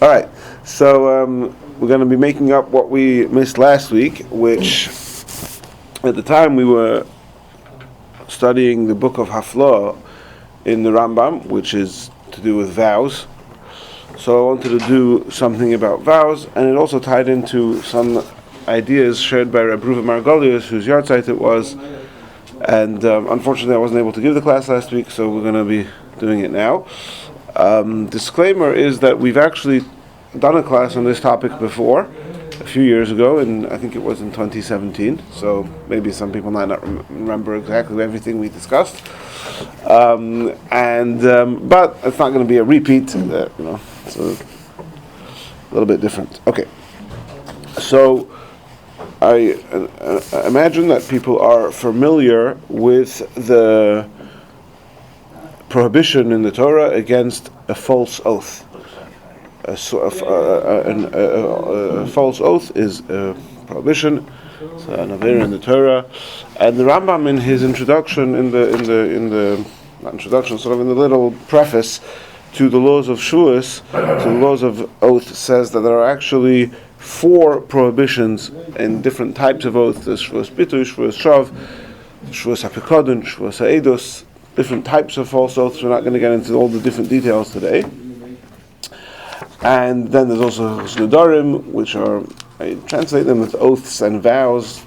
All right, so we're going to be making up what we missed last week, which at the time we were studying the book of Haflah in the Rambam, which is to do with vows. So I wanted to do something about vows, and it also tied into some ideas shared by Rabbi Margolius, whose yahrzeit it was. And unfortunately I wasn't able to give the class last week, so we're going to be doing it now. Disclaimer is that we've actually done a class on this topic before, a few years ago, and I think it was in 2017, so maybe some people might not remember exactly everything we discussed. But it's not going to be a repeat, it's a little bit different. Okay, so I imagine that people are familiar with the prohibition in the Torah against a false oath. A false oath is a prohibition. It's an Aveira in the Torah, and the Rambam in his introduction, not introduction, sort of in the little preface to the laws of Shuas, to the laws of oath, says that there are actually 4 prohibitions in different types of oaths. There's Shvuas Bitu, Shvuas Shav, Shvuas HaPekodon, Shvuas HaEdos, different types of false oaths. We're not going to get into all the different details today. And then there's also Shludarim, which are, I translate them with oaths and vows.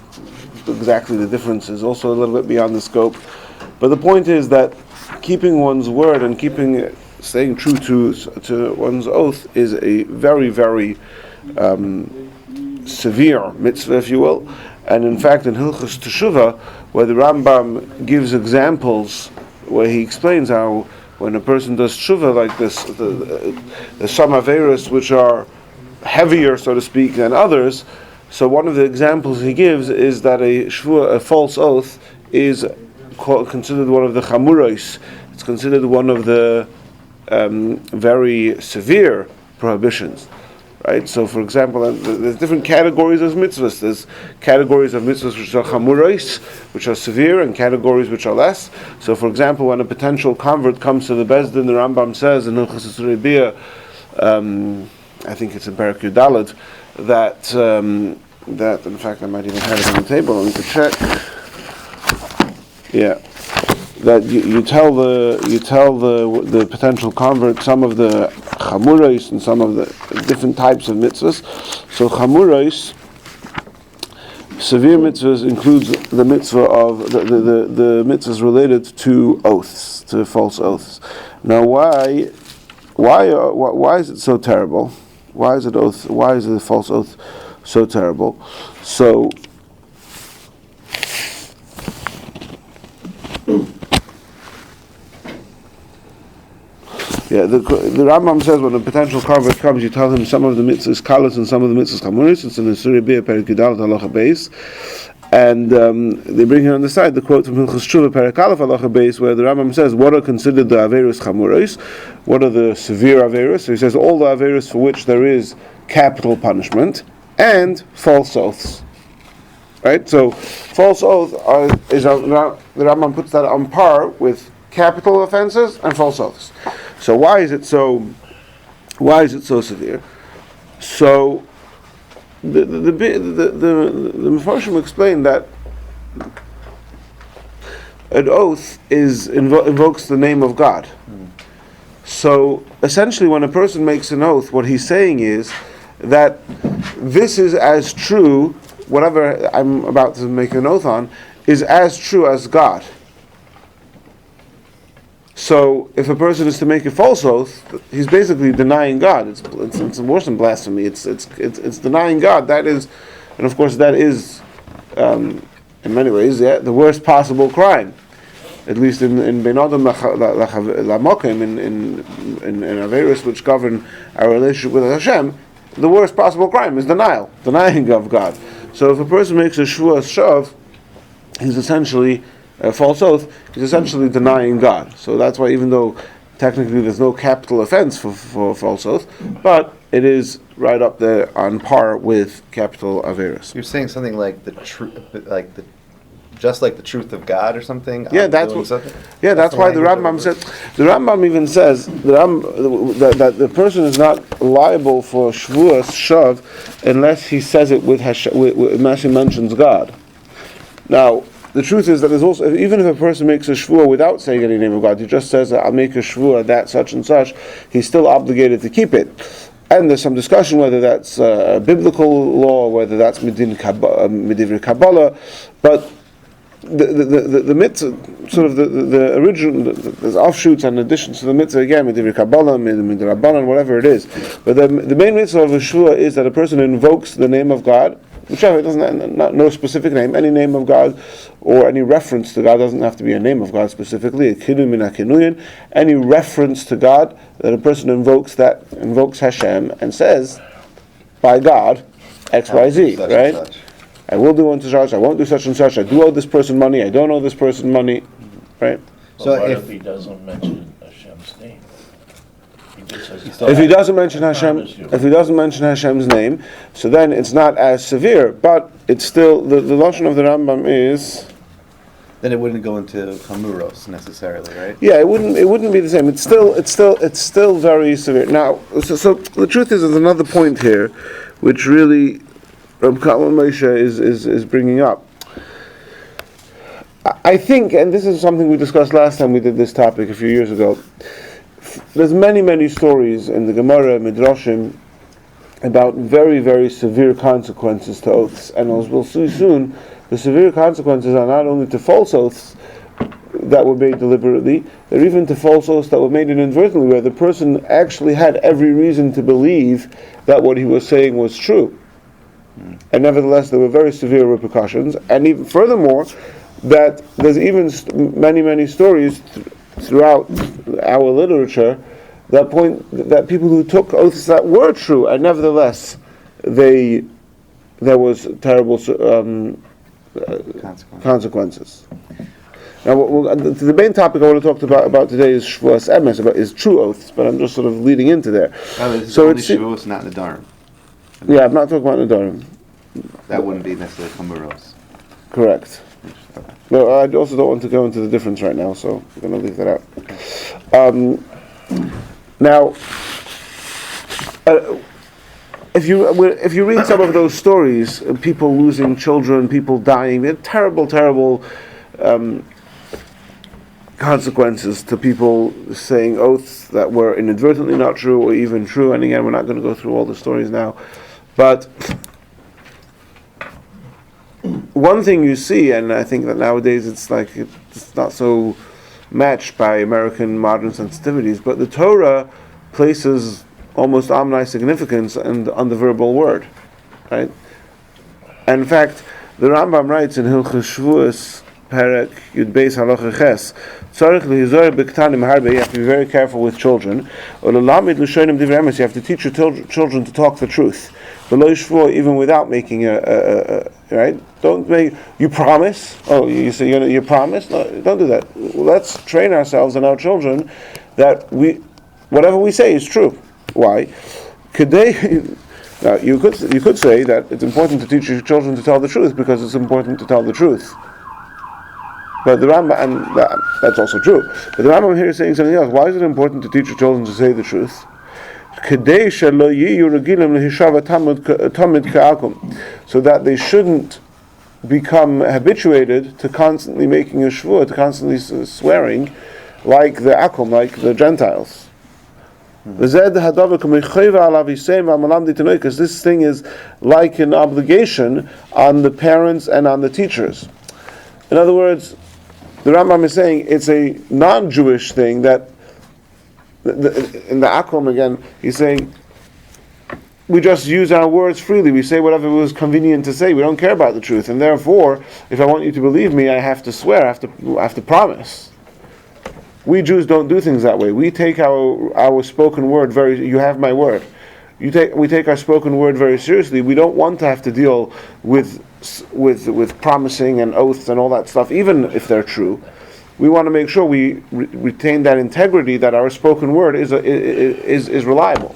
Exactly the difference is also a little bit beyond the scope. But the point is that keeping one's word and staying true to one's oath is a very, very severe mitzvah, if you will. And in fact, in Hilchos Teshuvah, where the Rambam gives examples, where he explains how when a person does teshuvah like this, there's some Aveiros which are heavier, so to speak, than others. So one of the examples he gives is that a false oath is considered one of the chamuros. It's considered one of the very severe prohibitions. Right? So, for example, there's different categories of mitzvahs. There's categories of mitzvahs which are chamuros, which are severe, and categories which are less. So, for example, when a potential convert comes to the Beis Din, the Rambam says in Hilchos Rabbi, I think it's in Perek Yudalad, that in fact I might even have it on the table. Let me check. Yeah. That you tell the potential convert some of the chamuros and some of the different types of mitzvahs. So chamuros, severe mitzvahs, includes the mitzvah of the mitzvahs related to oaths, to false oaths. Now, why is it so terrible? Why is the false oath so terrible? So. Yeah, the Rambam says when a potential convert comes, you tell him some of the mitzvahs kalos and some of the mitzvahs chamuros. It's in the Surah Bia Perek Yudalad Halacha Beis, and they bring here on the side the quote from Hilchos Teshuvah Perek Aleph Halacha Beis, where the Rambam says what are considered the Aveiros chamuros, what are the severe Aveiros. So he says all the Aveiros for which there is capital punishment and false oaths. Right, so false oath the Rambam puts that on par with capital offenses and false oaths. So why is it so severe? So the Mefarshim explain that an oath invokes the name of God. So essentially, when a person makes an oath, what he's saying is that this is as true. Whatever I'm about to make an oath on is as true as God. So, if a person is to make a false oath, he's basically denying God. It's worse than blasphemy. It's denying God. That is, and of course, that is, in many ways, the worst possible crime. At least in Ben Adam Lamokim, in Aveiros which govern our relationship with Hashem, the worst possible crime is denying of God. So, if a person makes a Shvuas Shav, he's essentially a false oath, is essentially denying God. So that's why, even though technically there's no capital offense for false oath, but it is right up there on par with capital Aveiros. You're saying something like the just like the truth of God or something? Yeah, that's what. Yeah, that's why the Rambam said. The Rambam even says that the person is not liable for shvuas shav unless he says it unless he mentions God. Now, the truth is that there's also, even if a person makes a shvuah without saying any name of God, he just says, I'll make a shvuah that such and such, he's still obligated to keep it. And there's some discussion whether that's a biblical law, whether that's medivri Kabbalah, but the mitzvah, sort of the original, there's offshoots and additions to the mitzvah again, medivri Kabbalah, medivri Rabbanan, whatever it is. But the main mitzvah of a shvuah is that a person invokes the name of God, whichever, it doesn't, no specific name, any name of God or any reference to God, doesn't have to be a name of God specifically, any reference to God that a person invokes Hashem and says, by God, X, Y, Z, right? I will do unto such, I won't do such and such, I do owe this person money, I don't owe this person money, right? So what if he doesn't mention Hashem's name? If he doesn't mention Hashem's name, so then it's not as severe, but it's still the lashon of the Rambam is. Then it wouldn't go into Hamuros necessarily, right? Yeah, it wouldn't be the same. It's still very severe. Now, so the truth is, there's another point here, which really Rabbi Moshe is bringing up. I think, and this is something we discussed last time we did this topic a few years ago. There's many stories in the Gemara, Midrashim, about very, very severe consequences to oaths. And as we'll see soon, the severe consequences are not only to false oaths that were made deliberately, they're even to false oaths that were made inadvertently, where the person actually had every reason to believe that what he was saying was true. And nevertheless, there were very severe repercussions. And even furthermore, that there's even many stories throughout our literature that point that people who took oaths that were true and nevertheless there was terrible consequences. Now, the main topic I want to talk about today is shvuas emes, is true oaths, but I'm just sort of leading into there. So it's shvuas, not nedarim. Yeah, I'm not talking about nedarim. That wouldn't be necessarily Hamuros. Correct. No, I also don't want to go into the difference right now, so we're going to leave that out. Now, if you read some of those stories, people losing children, people dying, they're terrible consequences to people saying oaths that were inadvertently not true or even true. And again, we're not going to go through all the stories now, but one thing you see, and I think that nowadays it's not so matched by American modern sensitivities, but the Torah places almost omni significance on the verbal word, right? And in fact, the Rambam writes in Hilchos Shvuos, Perek Yud Beis Halacha Ches, Tzarich lehizor b'ktanim harbe. You have to be very careful with children. Or l'lamid l'shonim divrei emes. You have to teach your children to talk the truth. V'lo yishvur, even without making a right. Don't make. You promise. Oh, you say you promise. No, don't do that. Let's train ourselves and our children that whatever we say is true. Why? Now you could say that it's important to teach your children to tell the truth because it's important to tell the truth. But the Rambam, and that's also true. But the Rambam here is saying something else. Why is it important to teach your children to say the truth? So that they shouldn't become habituated to constantly making a shvuah, to constantly swearing, like the akum, like the Gentiles. Because this thing is like an obligation on the parents and on the teachers. In other words, the Rambam is saying it's a non-Jewish thing that, in the Akum again, he's saying, we just use our words freely. We say whatever was convenient to say. We don't care about the truth. And therefore, if I want you to believe me, I have to swear, I have to promise. We Jews don't do things that way. We take our spoken word you have my word. We take our spoken word very seriously. We don't want to have to deal with promising and oaths and all that stuff, even if they're true. We want to make sure we retain that integrity, that our spoken word is reliable.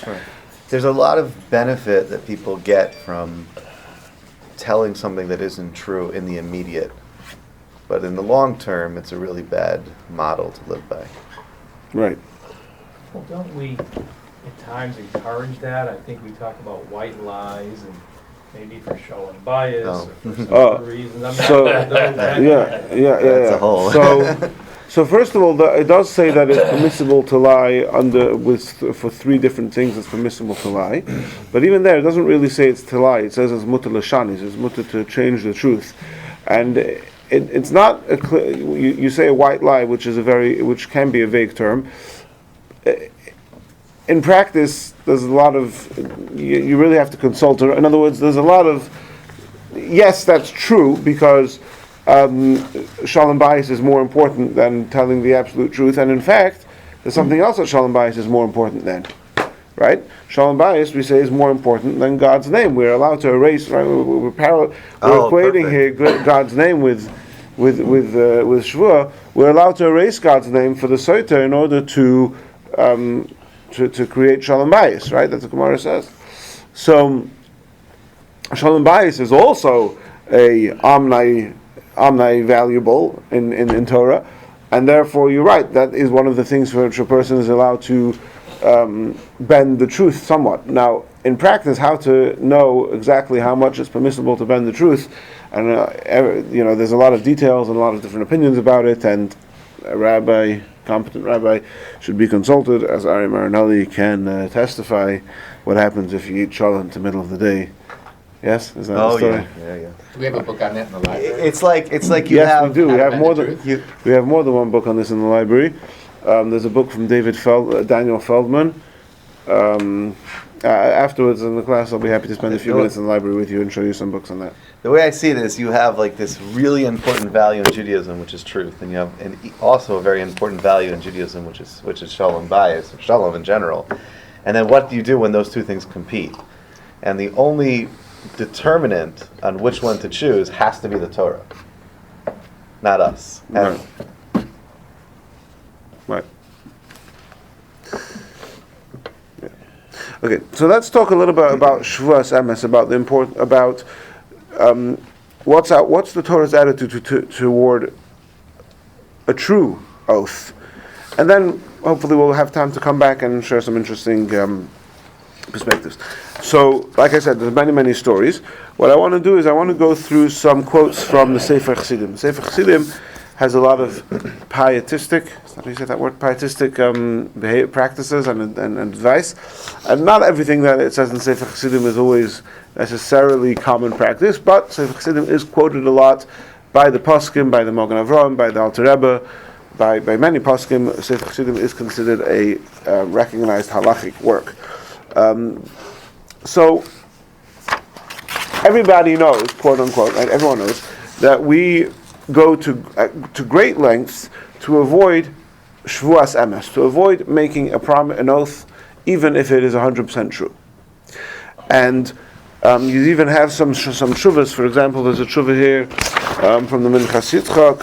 Right. There's a lot of benefit that people get from telling something that isn't true in the immediate. But in the long term, it's a really bad model to live by. Right. Well, don't we at times encourage that? I think we talk about white lies and maybe for showing bias or for some other reasons. I'm So, That's a whole. So first of all, it does say that it's permissible to lie for three different things. It's permissible to lie, but even there, it doesn't really say it's to lie. It says it's mutter l'shani. It's mutter to change the truth, and it's not a you say a white lie, which can be a vague term. In practice, there's a lot of you really have to consult. In other words, there's a lot of yes, that's true because. Shalom bayis is more important than telling the absolute truth, and in fact, there's something else that shalom bayis is more important than, right? Shalom bayis, we say, is more important than God's name. We're allowed to erase, right? We're equating here God's name with Shvuah. We're allowed to erase God's name for the Soiter in order to create shalom bayis, right? That's what the Gemara says. So, shalom bayis is also a amnai valuable in Torah, and therefore you're right. That is one of the things for which a person is allowed to bend the truth somewhat. Now, in practice, how to know exactly how much it's permissible to bend the truth, and there's a lot of details and a lot of different opinions about it, and a competent rabbi, should be consulted, as Ari Marinelli can testify. What happens if you eat challah in the middle of the day? Yes, is that the story? Yeah. Do we have a book on that in the library? It's like you yes, have. we do. We have more than Truth? we have more than one book on this in the library. There's a book from Daniel Feldman. Afterwards in the class, I'll be happy to spend a few minutes in the library with you and show you some books on that. The way I see it is, you have like this really important value in Judaism, which is truth, and you have also a very important value in Judaism, which is shalom bayis, or shalom in general. And then what do you do when those two things compete? And the only determinant on which one to choose has to be the Torah, not us. Right. Right. Yeah. Okay, so let's talk a little bit about Shvuas Emes, about what's the Torah's attitude toward a true oath, and then hopefully we'll have time to come back and share some interesting perspectives. So, like I said, there's many stories. What I want to do is I want to go through some quotes from the Sefer Chassidim. Sefer Chassidim has a lot of pietistic, is that how you say that word? Pietistic behavior, practices and advice. And not everything that it says in Sefer Chassidim is always necessarily common practice, but Sefer Chassidim is quoted a lot by the Poskim, by the Mogen Avraham, by the Alter Rebbe, by many Poskim. Sefer Chassidim is considered a recognized halachic work. So everybody knows, quote unquote, right? Everyone knows that we go to great lengths to avoid shvuas emes, to avoid making an oath, even if it is 100% true. And you even have some shuvas. For example, there's a shuva here from the Minchas Yitzchak.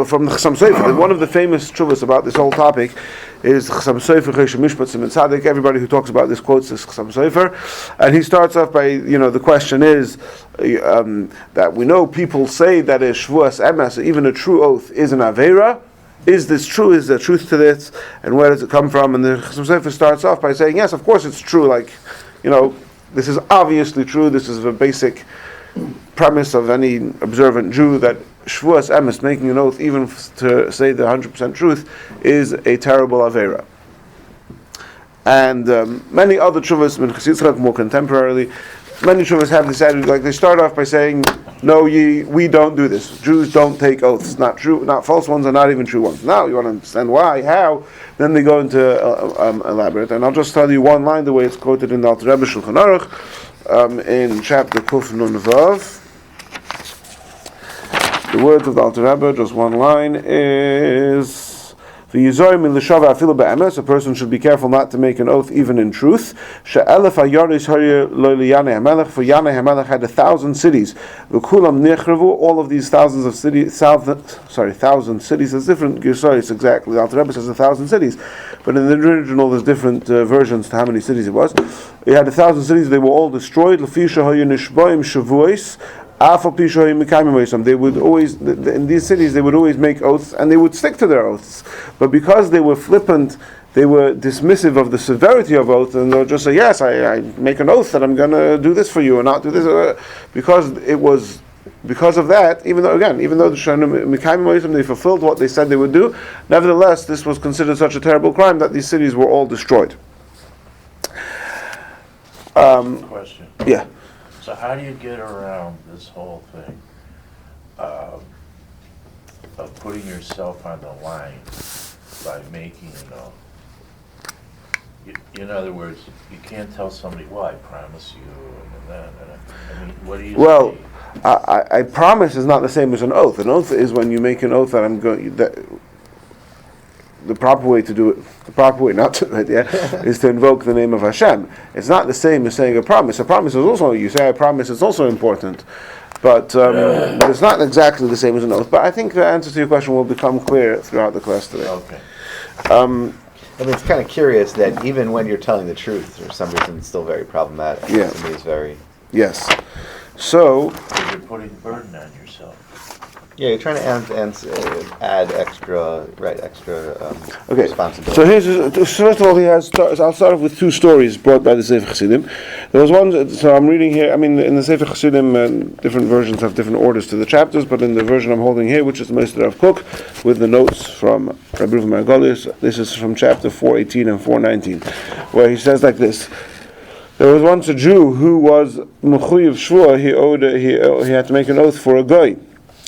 From the Chassam Sofer. One of the famous shuvas about this whole topic is Chassam Sofer Chesed Mishpat Siman Tzaddik. Everybody who talks about this quotes this Chassam Sofer, and he starts off by, the question is that we know people say that a shvuas emes, even a true oath, is an Aveira. Is this true? Is there truth to this? And where does it come from? And the Chassam Sofer starts off by saying, yes, of course it's true. Like, this is obviously true. This is a basic premise of any observant Jew, that Shvuas Emes, making an oath even to say the 100% truth, is a terrible Aveira. And many other Shuvas, Minchas Yitzchak, more contemporarily, many Shuvas have this attitude, like they start off by saying, no, we don't do this. Jews don't take oaths, not true, not false ones, and not even true ones. Now, you want to understand why, how, then they go into elaborate. And I'll just tell you one line, the way it's quoted in the Alter Rebbe Shulchan Aruch, in chapter Kuf Nun Vav. The words of the Alter Rebbe, just one line, is A person should be careful not to make an oath even in truth. For Yanei HaMelech had 1,000 cities. All of these thousands of cities, 1,000 cities, there's different Gersois exactly. The Alter Rebbe says 1,000 cities, but in the original there's different versions to how many cities it was. He had 1,000 cities, they were all destroyed. They would always, in these cities, they would always make oaths, and they would stick to their oaths. But because they were flippant, they were dismissive of the severity of oath, and they'll just say, yes, I make an oath that I'm going to do this for you, and not do this. Because of that, even though they fulfilled what they said they would do, nevertheless, this was considered such a terrible crime that these cities were all destroyed. Question. Yeah. So how do you get around this whole thing of putting yourself on the line by making an oath? In other words, you can't tell somebody, well, I promise you, and then, I mean, what do you say? I promise is not the same as an oath. An oath is when you make an oath that I'm going. The proper way to do it, the proper way not to do it, is to invoke the name of Hashem. It's not the same as saying a promise. A promise is also, you say I promise, it's also important. But it's not exactly the same as an oath. But I think the answer to your question will become clear throughout the class today. Okay. I mean, it's kind of curious that even when you're telling the truth, for some reason, it's still very problematic. Yeah. To me, it's very... Yes. So... Because you're putting burden on yourself. Yeah, you're trying to add extra responsibility. So first of all, I'll start off with two stories brought by the Sefer Chassidim. There was one, so I'm reading here, in the Sefer Chassidim, different versions have different orders to the chapters, but in the version I'm holding here, which is the Meister of Cook, with the notes from Rabbi Margolis, this is from chapter 418 and 419, where he says like this. There was once a Jew who was Mechuyev Shvua, he had to make an oath for a goy.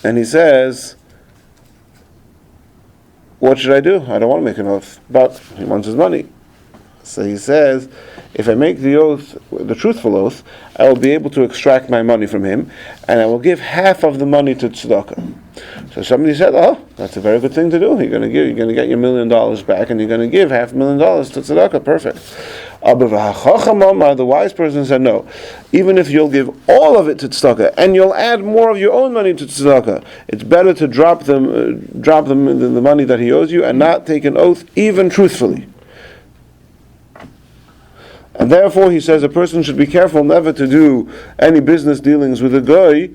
And he says, what should I do? I don't want to make an oath. But he wants his money. So he says, if I make the oath, the truthful oath, I will be able to extract my money from him, and I will give half of the money to tzedakah. So somebody said, oh, that's a very good thing to do. You're going to get your $1 million back, and you're going to give $500,000 to tzedakah. Perfect. The wise person said, no. Even if you'll give all of it to tzedakah, and you'll add more of your own money to tzedakah, it's better to drop them in the money that he owes you, and not take an oath, even truthfully. And therefore, he says, a person should be careful never to do any business dealings with a guy,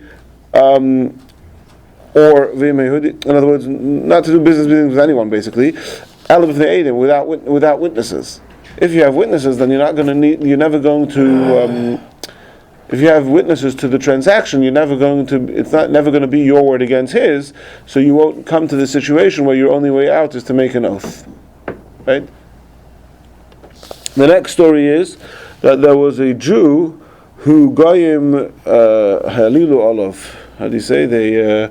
or in other words, not to do business dealings with anyone, basically, without witnesses. If you have witnesses, then if you have witnesses to the transaction, it's never going to be your word against his, so you won't come to the situation where your only way out is to make an oath. Right? The next story is that there was a Jew who Goyim Halilu Olav. How do you say? They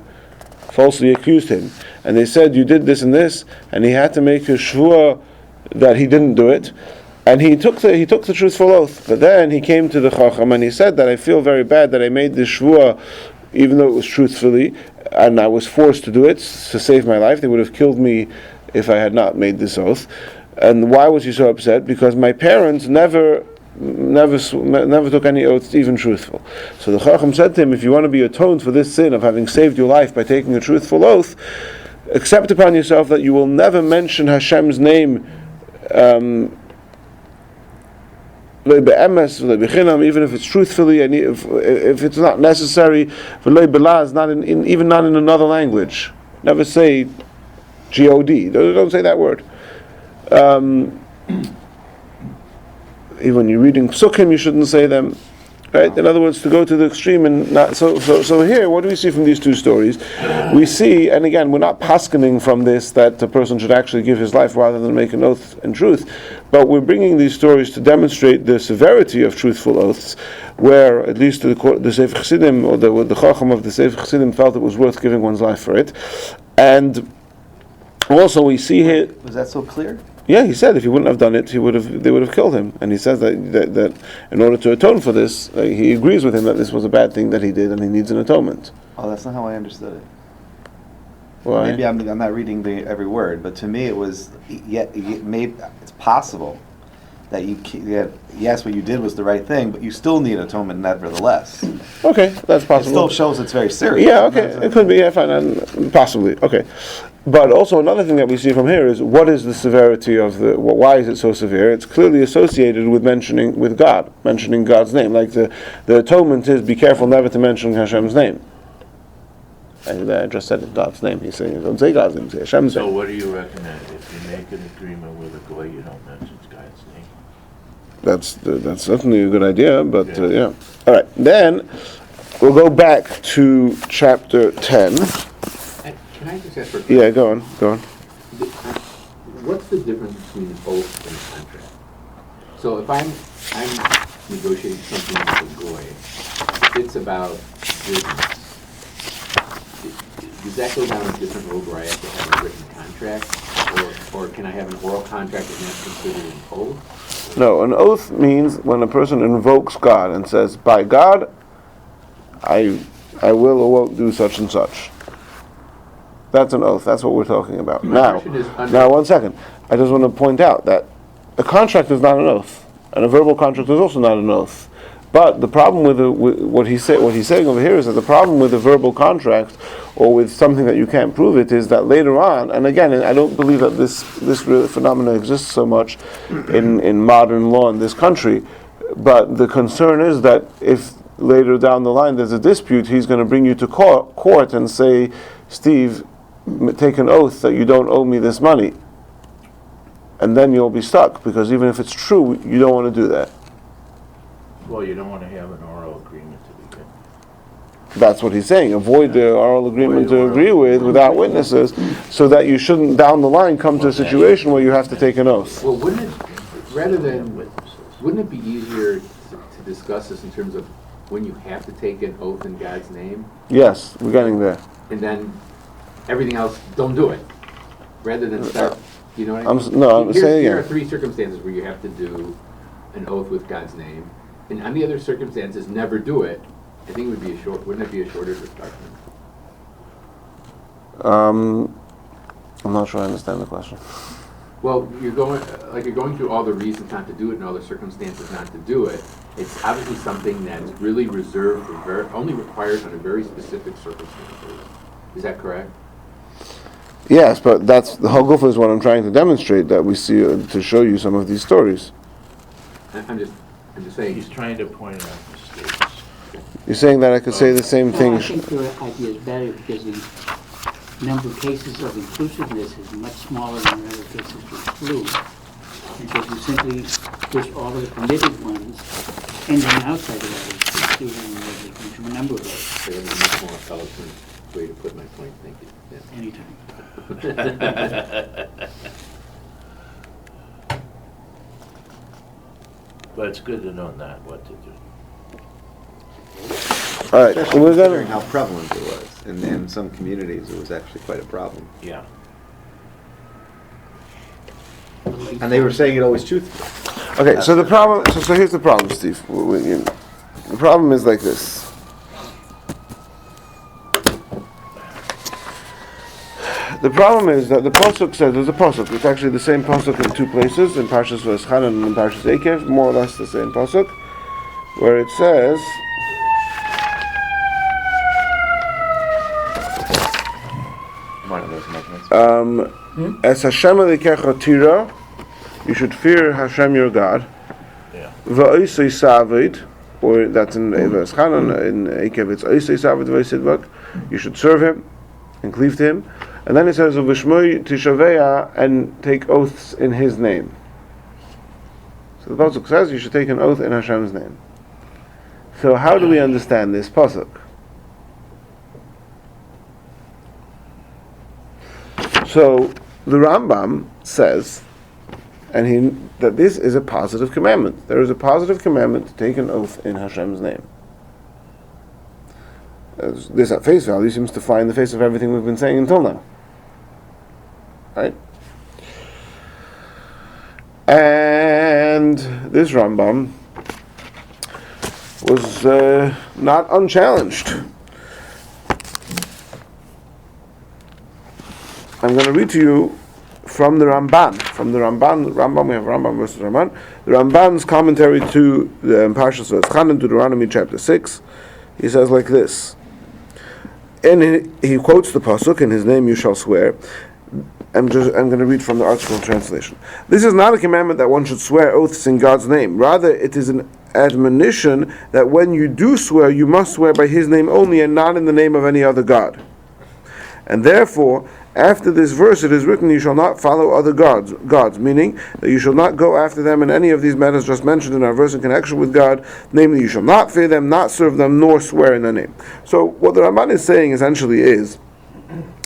falsely accused him. And they said, you did this and this, and he had to make a shvua that he didn't do it. And he took the truthful oath. But then he came to the Chacham and he said that I feel very bad that I made this shvua, even though it was truthfully, and I was forced to do it to save my life. They would have killed me if I had not made this oath. And why was he so upset? Because my parents never took any oaths, even truthful. So the Chacham said to him, if you want to be atoned for this sin of having saved your life by taking a truthful oath, accept upon yourself that you will never mention Hashem's name, even if it's truthfully, and if it's not necessary, not even not in another language. Never say God. Don't say that word. Even when you're reading psukim, you shouldn't say them. Right? In other words, to go to the extreme and not so here, what do we see from these two stories? We see, and again, we're not paskening from this that a person should actually give his life rather than make an oath in truth, but we're bringing these stories to demonstrate the severity of truthful oaths, where at least the Sefer Chassidim, or the Chacham of the Sefer Chassidim, felt it was worth giving one's life for it. And also we see here... Was that so clear? Yeah, he said if he wouldn't have done it, they would have killed him. And he says that in order to atone for this, he agrees with him that this was a bad thing that he did, and he needs an atonement. Oh, that's not how I understood it. Why? Maybe I'm not reading every word, but to me it was maybe it's possible that yes, what you did was the right thing, but you still need atonement nevertheless. Okay, that's It possible. still shows it's very serious. Yeah, okay, it could be. Yeah, fine, possibly. Okay, but also another thing that we see from here is what is the severity of the? Why is it so severe? It's clearly associated with mentioning God's name. Like the atonement is be careful never to mention Hashem's name. And I just said God's name. He's saying don't say God's name, say Hashem's So name. what do you recommend? If you make an agreement with a goy, you don't mention God's name? That's certainly a good idea. But Yeah. yeah. All right, then we'll go back to chapter 10. Can I just ask for? Yeah, go on. What's the difference between an oath and a contract? So if I'm negotiating something with a goy, if it's about business, does that go down a different road where I have to have a written contract, or can I have an oral contract and that's considered an oath? No, an oath means when a person invokes God and says, "By God, I will or won't do such and such." That's an oath. That's what we're talking about. Now, one second. I just want to point out that a contract is not an oath, and a verbal contract is also not an oath. But the problem with what he's saying over here is that the problem with a verbal contract or with something that you can't prove it is that later on, and again, I don't believe that this phenomenon exists so much in modern law in this country, but the concern is that if later down the line there's a dispute, he's going to bring you to court and say, "Steve, take an oath that you don't owe me this money." And then you'll be stuck, because even if it's true, you don't want to do that. Well, you don't want to have an oral agreement to begin. That's what he's saying. Avoid the oral agreement to agree with without witnesses, so that you shouldn't down the line come to a situation where you have to take an oath. Well, wouldn't it be easier to discuss this in terms of when you have to take an oath in God's name, Yes, we're getting there. and then everything else, don't do it, rather than start, you know what I mean? I'm saying Here are again. 3 circumstances where you have to do an oath with God's name, and on the other circumstances, never do it. I think it would be wouldn't it be a shorter discussion? I'm not sure I understand the question. Well, you're going through all the reasons not to do it and all the circumstances not to do it. It's obviously something that's really reserved for only required under very specific circumstances. Is that correct? Yes, but that's the whole goof is what I'm trying to demonstrate, that we see to show you some of these stories. I'm just saying. He's trying to point out mistakes. You're saying that I could say the same Well, thing. I think your idea is better because the number of cases of inclusiveness is much smaller than the other cases to exclude. Because you simply push all of the permitted ones and then outside of that, excluding the huge number of those That would be a much more eloquent way to put my point. Thank you. Yeah. anytime. But it's good to know not what to do. All right, Especially we're considering gonna. how prevalent it was. In some communities, it was actually quite a problem. Yeah. And they were saying it always truthfully. Okay, so the problem. So here's the problem, Steve. The problem is like this. The problem is that the pasuk says there's a pasuk. It's actually the same pasuk in 2 places, in Parshas V'eschanan and in Parshas Eikev, more or less the same pasuk, where it says. One of those measurements. As Hashem Elokecha tira, you should fear Hashem your God. Yeah. Va'osei saved, or that's in V'eschanan, in Eikev it's osei saved v'osidvak. You should serve him and cleave to him. And then it says V'shmoi tishaveya, and take oaths in his name. So the pasuk says you should take an oath in Hashem's name. So how do we understand this pasuk? So the Rambam says, that this is a positive commandment. There is a positive commandment to take an oath in Hashem's name. This at face value seems to fly in the face of everything we've been saying until now. Right? And this Rambam was not unchallenged. read to you from the Ramban. From the Ramban, we have Rambam versus Ramban. The Ramban's commentary to the Parshas Vayetchanan, Deuteronomy chapter 6. He says like this. He quotes the pasuk, "In His name you shall swear." I'm going to read from the ArtScroll translation. This is not a commandment that one should swear oaths in God's name. Rather, it is an admonition that when you do swear, you must swear by His name only and not in the name of any other God. And therefore, after this verse it is written, "You shall not follow other gods," meaning that you shall not go after them in any of these matters just mentioned in our verse in connection with God, namely, you shall not fear them, not serve them, nor swear in their name. So what the Ramban is saying essentially is,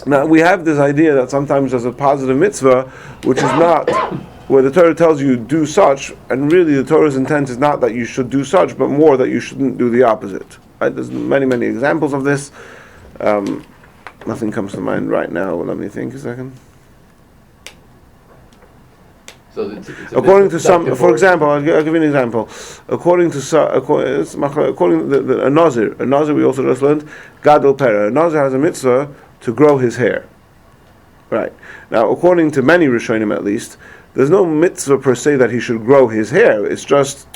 now we have this idea that sometimes there's a positive mitzvah, which is not, where the Torah tells you do such, and really the Torah's intent is not that you should do such, but more that you shouldn't do the opposite. Right? There's many examples of this. Nothing comes to mind right now. Let me think a second. So it's According to some, for example, I'll give you an example. According to a Nazir, we also just learned, Gadol Pera. A Nazir has a mitzvah to grow his hair. Right. Now, according to many Rishonim at least, there's no mitzvah per se that he should grow his hair. It's just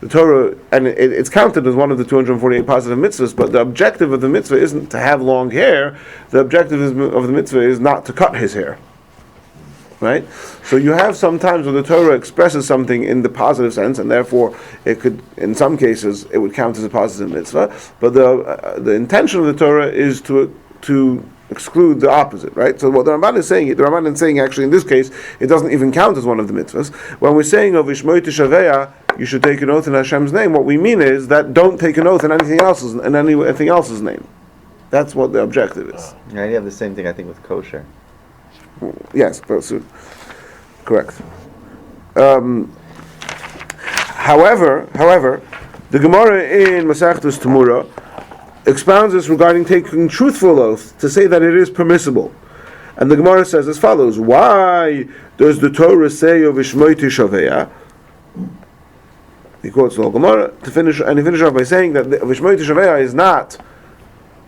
the Torah, and it's counted as one of the 248 positive mitzvahs, but the objective of the mitzvah isn't to have long hair. The objective of the mitzvah is not to cut his hair. Right? So you have some times where the Torah expresses something in the positive sense, and therefore it could, in some cases, it would count as a positive mitzvah, but the intention of the Torah is to exclude the opposite, right? So what the Ramban is saying actually in this case, it doesn't even count as one of the mitzvahs. When we're saying of Ishmoy Tishaveya, you should take an oath in Hashem's name, what we mean is that don't take an oath in anything else's name. That's what the objective is. Yeah, you have the same thing I think with kosher. Yes, correct. However, the Gemara in Masechtas Tamura expounds this regarding taking truthful oath to say that it is permissible. And the Gemara says as follows: why does the Torah say of Ishmoy Tishaveya? He quotes the whole Gemara to finish, and he finishes off by saying that Ishmoy Tishaveya is not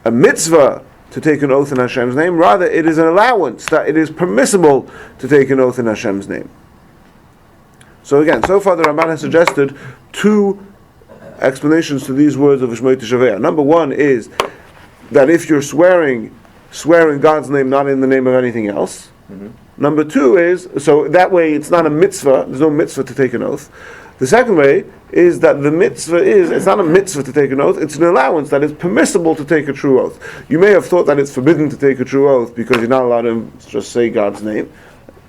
a mitzvah to take an oath in Hashem's name. Rather, it is an allowance that it is permissible to take an oath in Hashem's name. So again, so far the Ramban has suggested two explanations to these words of Ishmoy Tishaveya. Number one is that if you're swearing God's name, not in the name of anything else. Mm-hmm. Number two is, so that way it's not a mitzvah, there's no mitzvah to take an oath. The second way is that the mitzvah it's not a mitzvah to take an oath, it's an allowance that it's permissible to take a true oath. You may have thought that it's forbidden to take a true oath because you're not allowed to just say God's name.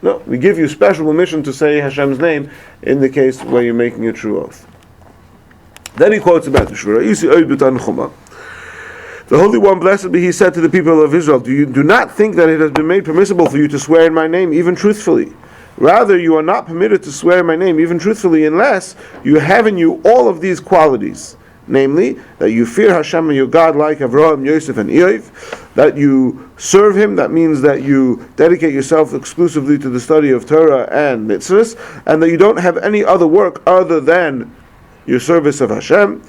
No, we give you special permission to say Hashem's name in the case where you're making a true oath. Then he quotes about the Shura. The Holy One, blessed be He, said to the people of Israel, do not think that it has been made permissible for you to swear in my name, even truthfully. Rather, you are not permitted to swear in my name, even truthfully, unless you have in you all of these qualities. Namely, that you fear Hashem and your God like Avraham, Yosef, and Eliyahu, that you serve Him, that means that you dedicate yourself exclusively to the study of Torah and mitzvahs, and that you don't have any other work other than your service of Hashem.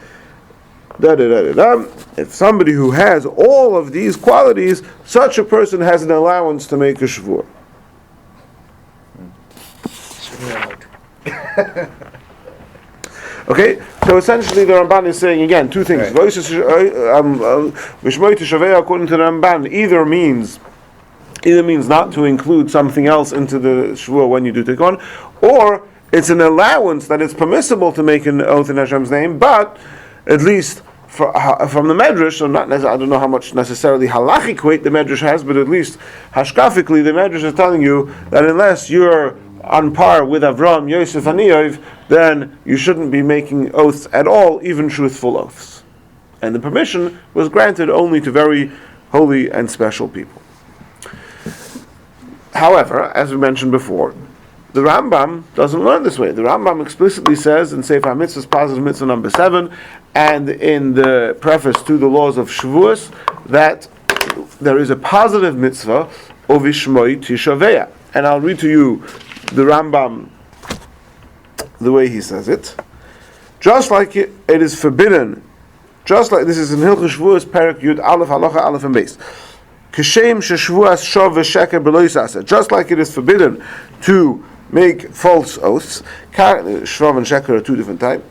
If somebody who has all of these qualities, such a person has an allowance to make a shvur. Okay, so essentially the Ramban is saying again two things. Right. Ishmoy Tishaveya, according to the Ramban, either means not to include something else into the shvur when you do take on, or it's an allowance that it's permissible to make an oath in Hashem's name, but at least from the Medrash, so I don't know how much necessarily halachic weight the Medrash has, but at least hashkafically the Medrash is telling you that unless you're on par with Avram, Yosef, and Eliyahu, then you shouldn't be making oaths at all, even truthful oaths. And the permission was granted only to very holy and special people. However, as we mentioned before, the Rambam doesn't learn this way. The Rambam explicitly says in Sefer HaMitzvahs, positive mitzvah number 7, and in the preface to the laws of Shavuos, that there is a positive mitzvah of Ishmoy Tishaveya. And I'll read to you the Rambam the way he says it. Just like it is forbidden, just like this is in Hilchos Shavuos, Perek Yud Aleph, Halacha Aleph and Beis. Kishem sheshvuas shov v'sheker b'lo yisaseh. Just like it is forbidden to make false oaths. Shvav and sheker are two different types.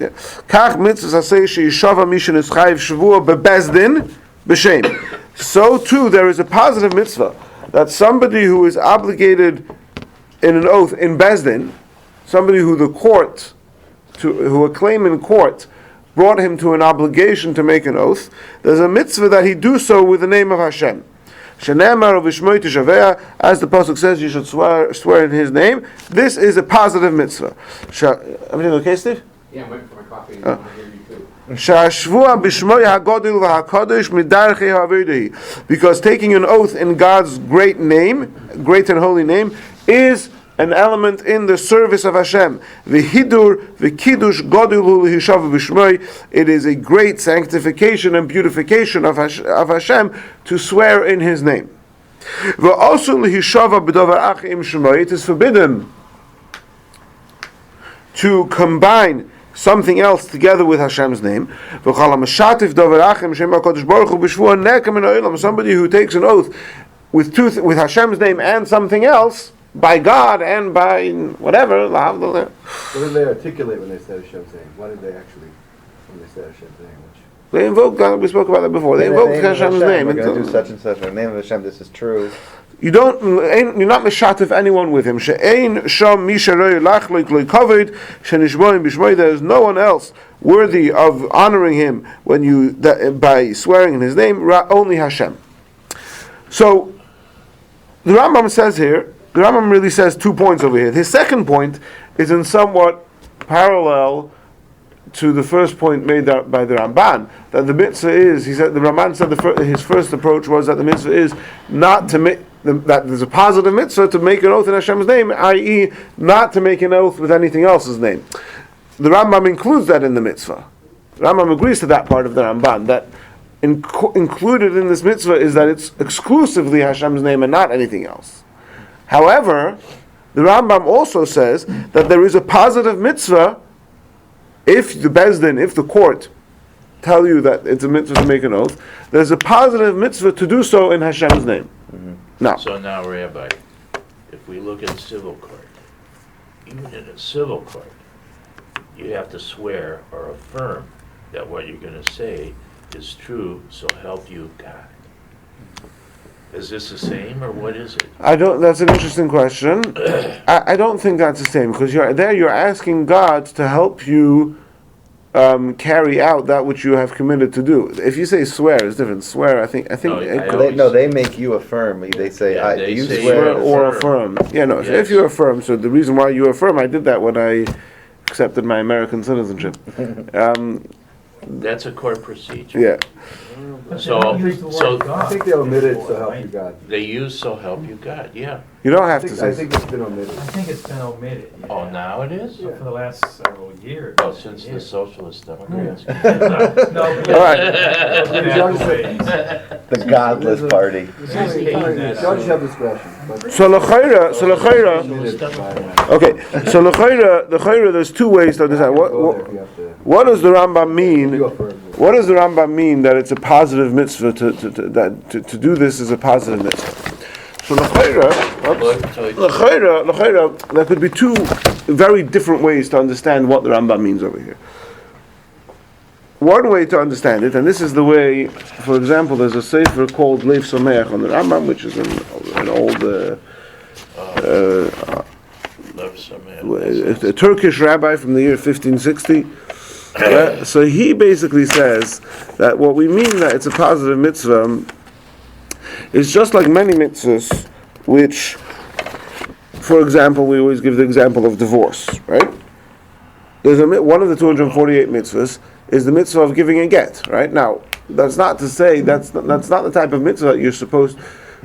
Kach mitzvah aseh sheyishava mishen is chayiv shvua bebezdin b'shem. So too, there is a positive mitzvah that somebody who is obligated in an oath in bezdin, somebody who who a claim in court brought him to an obligation to make an oath, there's a mitzvah that he do so with the name of Hashem. Shenemar of Ishmoy Tishavea, as the pasuk says, you should swear in His name. This is a positive mitzvah. Everything okay, Steve? Yeah, my coffee. I hear you too. Shashvua b'shmoy hagodil v'hakodesh midarchei ha'aveira. Because taking an oath in God's great name, great and holy name, is an element in the service of Hashem. V'hidur v'kiddush godil l'hishav b'shmoy. It is a great sanctification and beautification of Hashem to swear in His name. V'osu l'hishava b'dovar ach im shmoy. It is forbidden to combine something else together with Hashem's name. Somebody who takes an oath with Hashem's name and something else, by God and by whatever. What did they articulate when they said Hashem's name? What did they actually, when they said Hashem's name? They invoke God. We spoke about that before. They invoke Hashem's name. We're going to do such and such. In the name of Hashem, this is true. You're not mishatif anyone with him. There is no one else worthy of honoring him by swearing in his name. Only Hashem. So the Rambam says here. The Rambam really says 2 points over here. His second point is in somewhat parallel to the first point made by the Ramban, that the mitzvah is, he said, the Ramban said his first approach was that the mitzvah is not to make, that there's a positive mitzvah to make an oath in Hashem's name, i.e. not to make an oath with anything else's name. The Rambam includes that in the mitzvah. The Rambam agrees to that part of the Ramban, that included in this mitzvah is that it's exclusively Hashem's name and not anything else. However, the Rambam also says that there is a positive mitzvah if the court tell you that it's a mitzvah to make an oath, there's a positive mitzvah to do so in Hashem's name. Now, Rabbi, if we look at civil court, even in a civil court, you have to swear or affirm that what you're going to say is true, so help you God. Is this the same, or what is it? That's an interesting question. I don't think that's the same, because you're asking God to help you carry out that which you have committed to do. If you say swear, it's different. Swear, I think. They make you affirm. They say, you say swear or affirm. Yeah, no. Yes. So if you affirm, so the reason why you affirm, I did that when I accepted my American citizenship. That's a court procedure. Yeah. But So- they don't use the word so- God I think they omitted before, "So help right? you God." They use "so help you God." Yeah. You don't I have to think, say. I think it's been omitted. I think it's been omitted. Yeah. Oh, now it is. For the last several years. Oh, since the Socialist Democrats. No, All right. the godless party. Judges have discretion. But So l'chayra. omitted by, Okay. So l'chayra. There's two ways to understand. go there if you have to. What does the Rambam mean? You affirm. What does the Rambam mean that it's a positive mitzvah to do this is a positive mitzvah? So l'chayra, there could be two very different ways to understand what the Rambam means over here. One way to understand it, and this is the way, for example, there's a sefer called Leif Someach on the Rambam, which is an old a Turkish rabbi from the year 1560. So he basically says that what we mean that it's a positive mitzvah is just like many mitzvahs, which, for example, we always give the example of divorce, right? There's one of the 248 mitzvahs is the mitzvah of giving a get, right? Now, that's not to say that's not the type of mitzvah that you're supposed.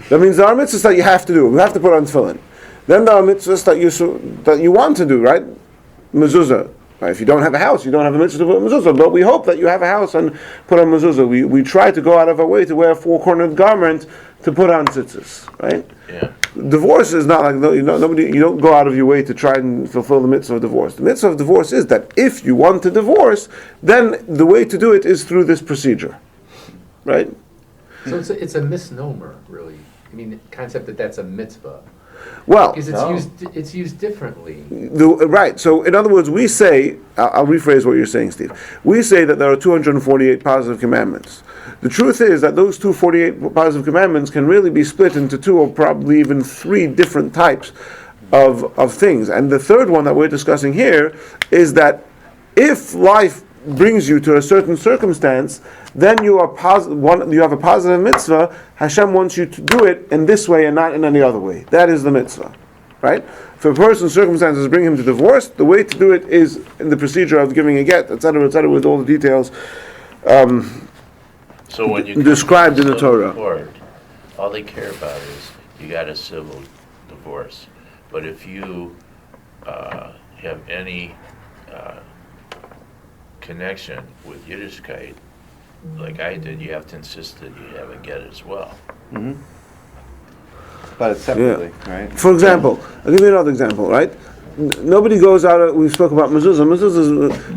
That means there are mitzvahs that you have to do. You have to put on tefillin. Then there are mitzvahs that you want to do, right? Mezuzah. Right? If you don't have a house, you don't have a mitzvah to put on mezuzah. But we hope that you have a house and put on mezuzah. We try to go out of our way to wear a four-cornered garment to put on tzitzis, right? Yeah. Divorce is not like you don't go out of your way to try and fulfill the mitzvah of divorce. The mitzvah of divorce is that if you want to divorce, then the way to do it is through this procedure, right? So it's a misnomer, really. concept that that's a mitzvah? Well, Because it's used differently. right. So, in other words, we say, I'll rephrase what you're saying, Steve. We say that there are 248 positive commandments. The truth is that those 248 positive commandments can really be split into two or probably even three different types of things. And the third one that we're discussing here is that if life brings you to a certain circumstance, then you are you have a positive mitzvah. Hashem wants you to do it in this way and not in any other way. That is the mitzvah, right? If a person's circumstances bring him to divorce, the way to do it is in the procedure of giving a get, etc., with all the details So when you described in the civil Torah. court, all they care about is you got a civil divorce. But if you have any connection with Yiddishkeit, like I did, you have to insist that you have a get as well. Mm-hmm. But it's separately, right? For example, I'll give you another example, right? Nobody goes out we spoke about mezuzah. Mezuzah is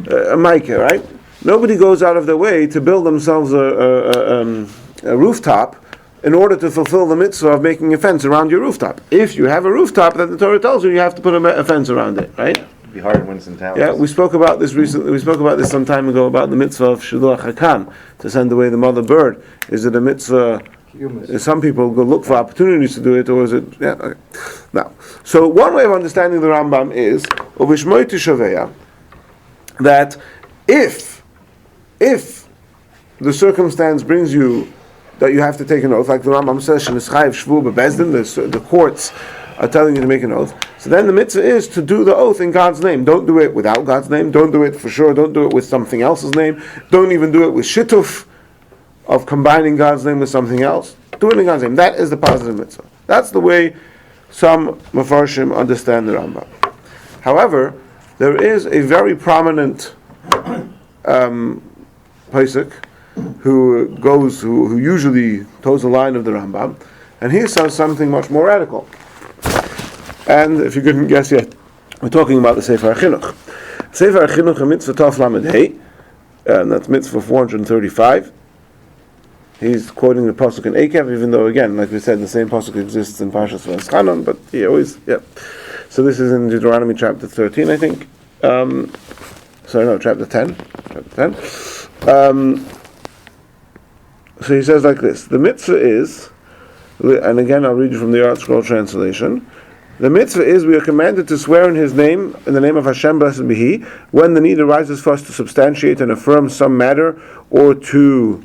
a maikah, right? Nobody goes out of their way to build themselves a rooftop in order to fulfill the mitzvah of making a fence around your rooftop. If you have a rooftop, then the Torah tells you have to put a fence around it, right? It'd be hard in Winston Towers. Yeah, we spoke about this recently. We spoke about this some time ago about the mitzvah of Shiluach Hakam, to send away the mother bird. Is it a mitzvah? Some people go look for opportunities to do it, or is it? Yeah. Okay. Now, so one way of understanding the Rambam is Uvishmoi Tishaveya, that if the circumstance brings you that you have to take an oath, like the Rambam says, Shenischayv Shvu Bebezdin, the courts are telling you to make an oath. So then the mitzvah is to do the oath in God's name. Don't do it without God's name. Don't do it for sure. Don't do it with something else's name. Don't even do it with shituf, of combining God's name with something else. Do it in God's name. That is the positive mitzvah. That's the way some Mefarshim understand the Rambam. However, there is a very prominent Pesach who usually toes the line of the Rambam, and he says something much more radical. And if you couldn't guess yet, we're talking about the Sefer HaChinuch. Sefer HaChinuch and Mitzvah Tov Lamed Hey, and that's Mitzvah 435. He's quoting the pasuk in Ekev, even though, again, like we said, the same pasuk exists in Parshas V'Eschanan, but he always, yeah. So this is in Deuteronomy chapter 13, I think. Chapter 10. Chapter 10. So he says like this: the mitzvah is, and again I'll read you from the Art Scroll translation. The mitzvah is, we are commanded to swear in His name, in the name of Hashem, blessed be He, when the need arises for us to substantiate and affirm some matter, or to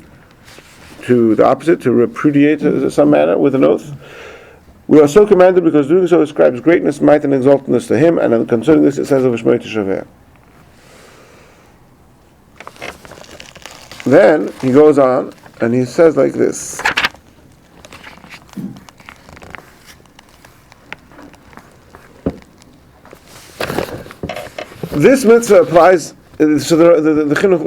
the opposite, to repudiate some matter with an oath. We are so commanded because doing so ascribes greatness, might, and exaltedness to Him, and concerning this it says of Shmoi Tishaveh. Then he goes on, and he says like this. This mitzvah applies, so the chinuch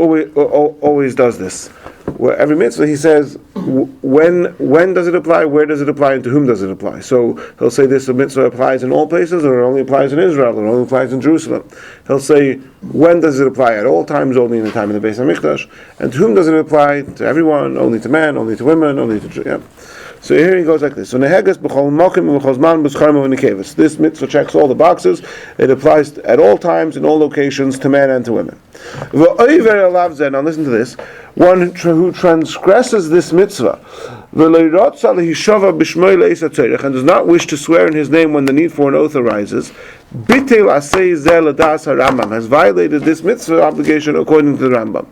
always does this. Where every mitzvah he says, when does it apply, where does it apply, and to whom does it apply? So he'll say this mitzvah applies in all places, or it only applies in Israel, or it only applies in Jerusalem. He'll say, when does it apply? At all times, only in the time of the Beis HaMikdash. And to whom does it apply? To everyone, only to men, only to women, only to... Yeah. So here he goes like this. So nehegas b'chol mokim v'chol zman b'scharmo v'nikevus. This mitzvah checks all the boxes. It applies at all times, in all locations, to men and to women. V'oiver alav zeh. Now listen to this. One who transgresses this mitzvah, v'leirotza lehishava b'shmoi le'is hatzorech, and does not wish to swear in his name when the need for an oath arises, bitel asei zeh l'das haRambam, has violated this mitzvah obligation according to the Rambam.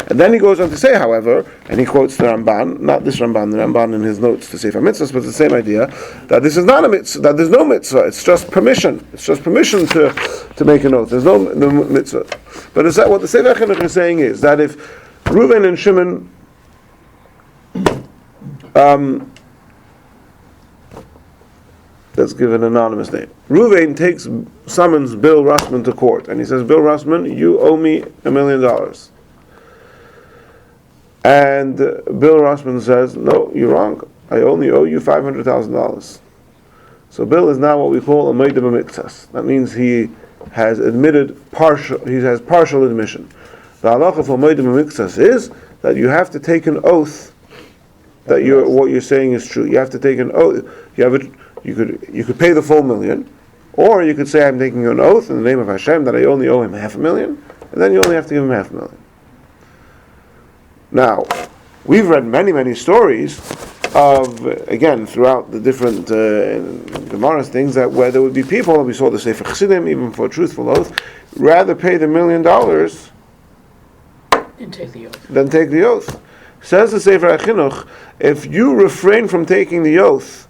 And then he goes on to say, however, and he quotes the Ramban, not this Ramban, the Ramban in his notes to Sefer Mitzvahs, but the same idea, that this is not a mitzvah, that there's no mitzvah, it's just permission. It's just permission to make an oath. There's no mitzvah. But is that what the Sefer Chinuch is saying is, that if Reuven and Shimon let's give an anonymous name. Reuven summons Bill Russman to court, and he says, Bill Russman, you owe me $1 million. And Bill Russman says, no, you're wrong. I only owe you $500,000. So Bill is now what we call a Meidem Amiktas. That means he has has partial admission. The halacha for Meidem Amiktas is that you have to take an oath that what you're saying is true. You have to take an oath. You could pay the full million, or you could say I'm taking an oath in the name of Hashem that I only owe him $500,000, and then you only have to give him $500,000. Now, we've read many stories of, again, throughout the different Gemara's things, that where there would be people, we saw the Sefer Chassidim, even for a truthful oath, rather pay the $1 million And take the oath. than take the oath. Says the Sefer HaChinuch, if you refrain from taking the oath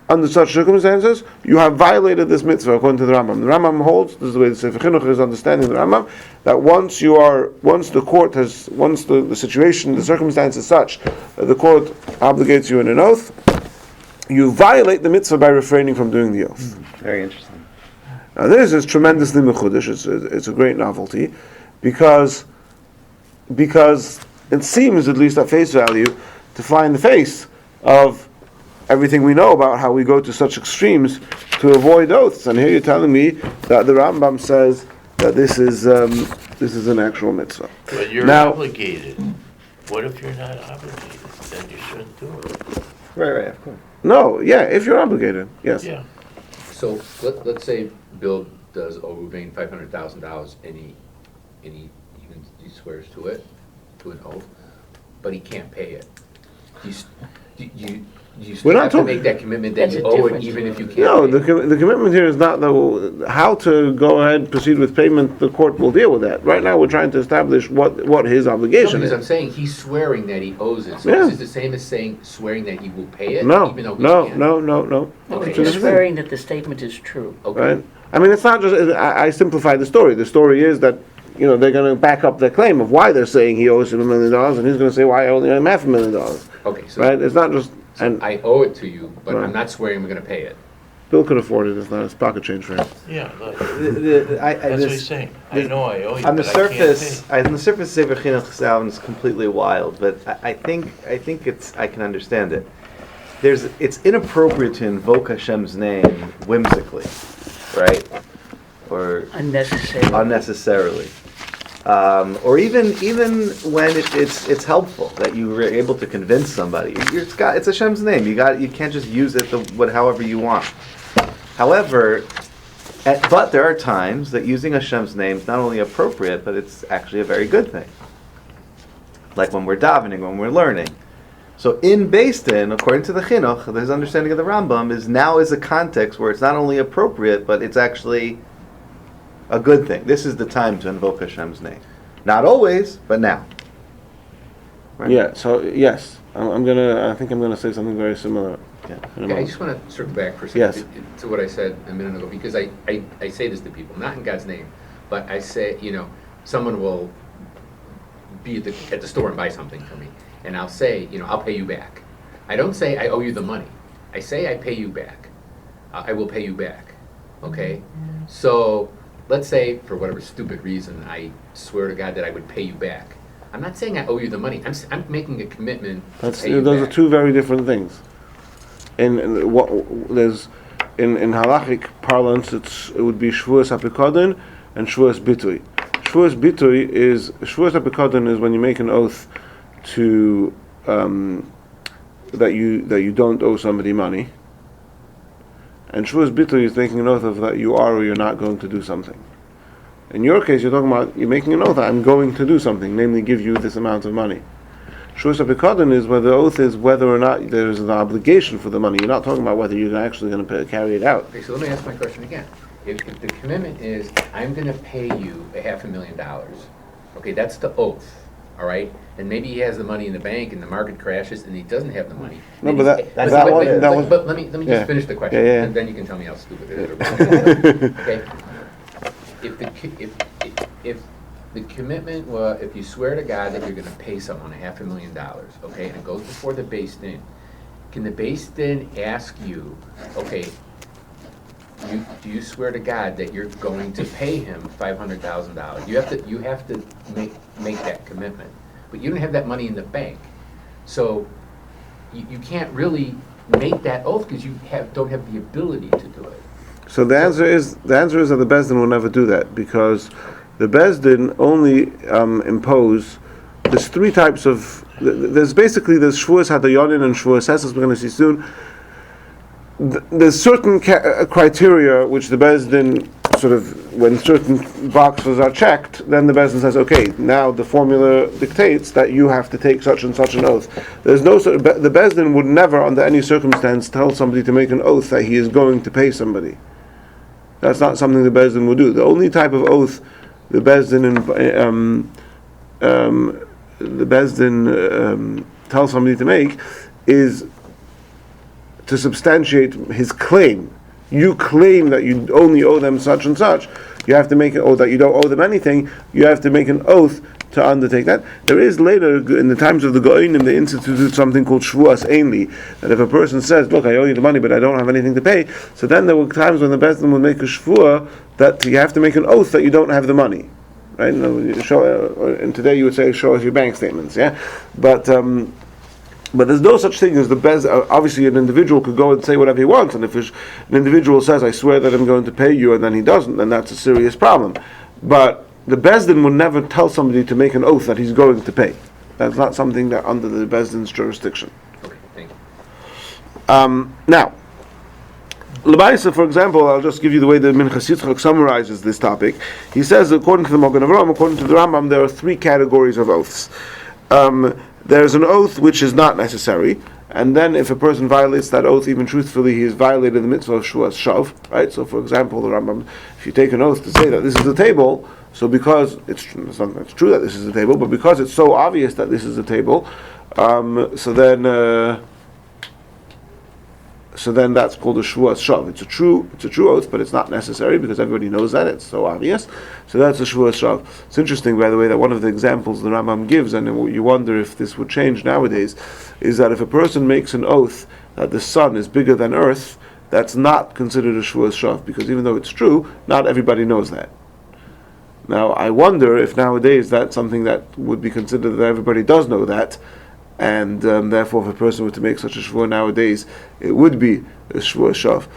under such circumstances, you have violated this mitzvah according to the Rambam. The Rambam holds, this is the way the Sefer Chinuch is understanding the Rambam, that once the situation, the circumstance is such that the court obligates you in an oath, you violate the mitzvah by refraining from doing the oath. Very interesting. Now this is tremendously mechudesh. It's a great novelty, because it seems, at least at face value, to fly in the face of everything we know about how we go to such extremes to avoid oaths. And here you're telling me that the Rambam says that this is an actual mitzvah. But you're Now, obligated. What if you're not obligated? Then you shouldn't do it. Right, of course. no, yeah, if you're obligated, yes. Yeah. So let's say Bill does owe Ruvain $500,000 and he swears to it, to an oath, but he can't pay it. You We're still not have to talking- make that commitment that That's you a owe it difference. even if you can't No, pay it. the commitment here is not how to go ahead and proceed with payment. The court will deal with that. Right now, we're trying to establish what his No, obligation because I'm is. saying he's swearing that he owes it. So Yeah. is this the same as saying swearing that he will pay it? No, even though he no, can't? no. No, Okay. you're swearing that the statement is true. Okay. Right? I mean, it's not just. I simplified the story. The story is that they're going to back up their claim of why they're saying he owes him $1 million, and he's going to say why I only owe him $500,000. Okay, so Right? It's not just. And I owe it to you, but Right. I'm not swearing I'm going to pay it. Bill could afford it. It's not his pocket change for him. Yeah, look, That's that's what he's saying. I know I owe you, On the but I can't pay. on the surface, Sefer Chinuch sounds completely wild, but I think I can understand it. It's inappropriate to invoke Hashem's name whimsically, right? Or unnecessarily. Or even when it's helpful that you were able to convince somebody. It's Hashem's name. You can't just use it however you want. However, but there are times that using Hashem's name is not only appropriate, but it's actually a very good thing. Like when we're davening, when we're learning. So in Beis Din, according to the Chinuch, his understanding of the Rambam is a context where it's not only appropriate, but it's actually a good thing. This is the time to invoke Hashem's name. Not always, but now. Right? Yeah. So yes, I think I'm gonna say something very similar. Yeah. in a Okay, I moment. just want to circle back for a second Yes. to what I said a minute ago, because I say this to people, not in God's name, but I say, someone will be at the store and buy something for me, and I'll say, I'll pay you back. I don't say I owe you the money. I say I pay you back. I will pay you back. Okay? So let's say, for whatever stupid reason, I swear to God that I would pay you back. I'm not saying I owe you the money. I'm making a commitment to pay you Those back. are two very different things. In halachic parlance, it would be shvuas apikadon and shvuas bitui. Shvuas apikadon is when you make an oath to that you don't owe somebody money, and shvuas bitui is making an oath of that you are or you're not going to do something. In your case, you're talking about you're making an oath that I'm going to do something, namely give you this amount of money. Shvuas apikadon is where the oath is whether or not there's an obligation for the money. You're not talking about whether you're actually going to carry it out. Okay, so let me ask my question again. If the commitment is, I'm going to pay you $500,000, okay, that's the oath, all right? And maybe he has the money in the bank and the market crashes and he doesn't have the money. No, And but he's- that but was. But let me Yeah. just finish the question, Yeah. and then you can tell me how stupid it is. Or wrong. Okay? If the commitment was, if you swear to God that you're going to pay someone $500,000, okay, and it goes before the Beis Din, can the Beis Din ask you, okay, do you swear to God that you're going to pay him $500,000? You have to make that commitment, but you don't have that money in the bank, so you can't really make that oath because you don't have the ability to do it. So the answer is that the Beis Din will never do that, because the Beis Din only impose. There's three types of there's Shvuas Hadayonin and Shvuas Esses, we're going to see soon. There's certain criteria which the Beis Din sort of, when certain boxes are checked, then the Beis Din says, okay, now the formula dictates that you have to take such and such an oath. There's no the Beis Din would never, under any circumstance, tell somebody to make an oath that he is going to pay somebody. That's not something the Beis Din would do. The only type of oath the Beis Din tells somebody to make is to substantiate his claim. You claim that you only owe them such and such. You have to make it, or that you don't owe them anything. You have to make an oath to undertake that. There is later, in the times of the Go'inim, they instituted something called Shvuas Einli, that if a person says, look, I owe you the money, but I don't have anything to pay, so then there were times when the Beis Din would make a Shvuah that you have to make an oath that you don't have the money. Right? And today you would say, show us your bank statements, yeah? But there's no such thing as the Beis. Obviously, an individual could go and say whatever he wants, and if an individual says, "I swear that I'm going to pay you," and then he doesn't, then that's a serious problem. But the Beis Din would never tell somebody to make an oath that he's going to pay. That's not something that under the Beis Din's jurisdiction. Okay, thank you. Now, L'maisa, for example, I'll just give you the way the Minchas Yitzchak summarizes this topic. He says, according to the Magen Avraham, according to the Rambam, there are three categories of oaths. There's an oath which is not necessary, and then if a person violates that oath, even truthfully, he has violated the mitzvah of Shuas Shav, right? So, for example, the Rambam, if you take an oath to say that this is the table, so because it's true that this is the table, but because it's so obvious that this is the table, so then that's called a Shuas Shav. It's a true oath, but it's not necessary because everybody knows that, it's so obvious. So that's a Shuas Shav. It's interesting, by the way, that one of the examples the Rambam gives, and you wonder if this would change nowadays, is that if a person makes an oath that the sun is bigger than earth, that's not considered a Shuas Shav, because even though it's true, not everybody knows that. Now, I wonder if nowadays that's something that would be considered that everybody does know that, and therefore if a person were to make such a shvuah nowadays, it would be a shvuah shav.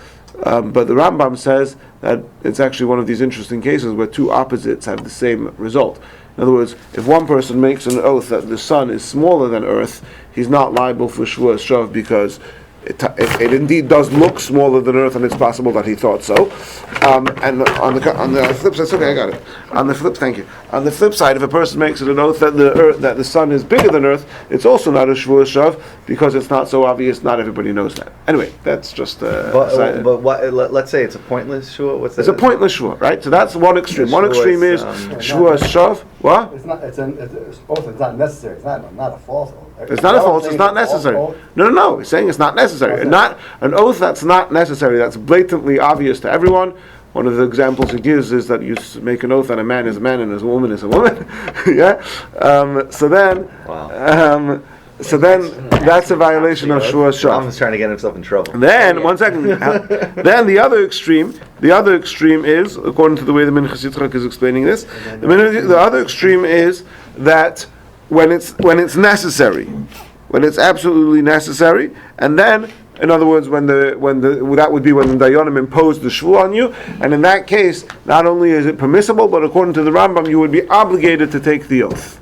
But the Rambam says that it's actually one of these interesting cases where two opposites have the same result. In other words, if one person makes an oath that the sun is smaller than earth, he's not liable for shvuah shav because it indeed does look smaller than earth, and it's possible that he thought so. And on the flip side, okay, I got it. Thank you. On the flip side, if a person makes it an oath that the sun is bigger than earth, it's also not a shvuah shav because it's not so obvious. Not everybody knows that. Anyway, that's just. But let's say it's a pointless shvuah. What's that? It's a pointless shvuah, right? So that's one extreme. One extreme is shvuah shav. What? It's not. It's not necessary. It's not a false oath. It's not a false. It's not necessary. No. He's saying it's not necessary. Not an oath that's not necessary. That's blatantly obvious to everyone. One of the examples he gives is that you make an oath that a man is a man and a woman is a woman. Yeah. So then that's a violation of Shvuah Shav. I'm trying to get himself in trouble. Then, one second. Then the other extreme is, according to the way the Minchas Yitzchak is explaining this, the other extreme is that when it's necessary, when it's absolutely necessary, and then, in other words, that would be when the Dayanim imposed the shvuah on you, and in that case, not only is it permissible, but according to the Rambam, you would be obligated to take the oath.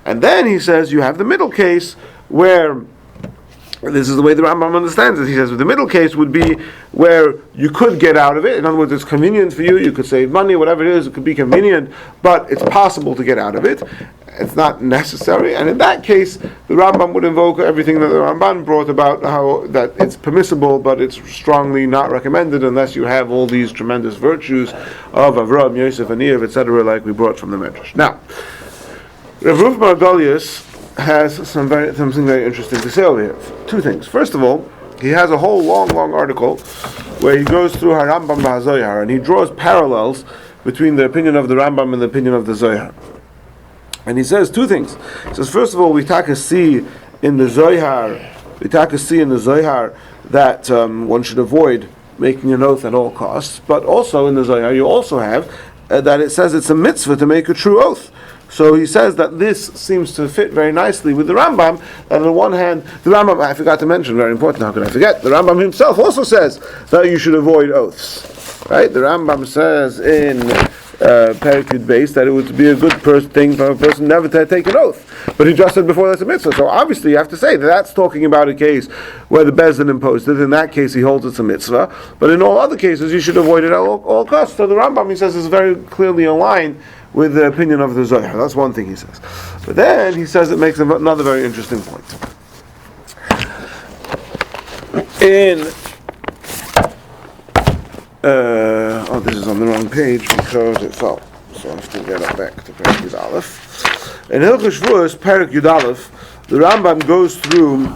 And then he says you have the middle case where, this is the way the Rambam understands it, he says the middle case would be where you could get out of it. In other words, it's convenient for you could save money, whatever it is, it could be convenient, but it's possible to get out of it. It's not necessary, and in that case, the Rambam would invoke everything that the Ramban brought about how that it's permissible, but it's strongly not recommended unless you have all these tremendous virtues of Avraham, Yosef, and Eve, etc., like we brought from the Medrash. Now, Rav Ruv Margolius has something very interesting to say over here. Two things. First of all, he has a whole long article where he goes through Harambam B'Hazoyar, and he draws parallels between the opinion of the Rambam and the opinion of the Zohar. And he says two things. He says, first of all, we see in the Zohar that one should avoid making an oath at all costs. But also in the Zohar, you also have that it says it's a mitzvah to make a true oath. So he says that this seems to fit very nicely with the Rambam, that on the one hand, the Rambam, I forgot to mention, very important, how could I forget, the Rambam himself also says that you should avoid oaths. Right? The Rambam says in Perek Yud Beis that it would be a good thing for a person never to take an oath. But he just said before that's a mitzvah. So obviously you have to say that that's talking about a case where the Bezdin imposed it. In that case he holds it's a mitzvah. But in all other cases you should avoid it at all costs. So the Rambam, he says, is very clearly aligned with the opinion of the Zohar. That's one thing he says. But then he says it makes another very interesting point. This is on the wrong page because it fell. So I have to get it back to Perek Yud Aleph. In Hilchos Shavuos, Perek Yud Aleph, the Rambam goes through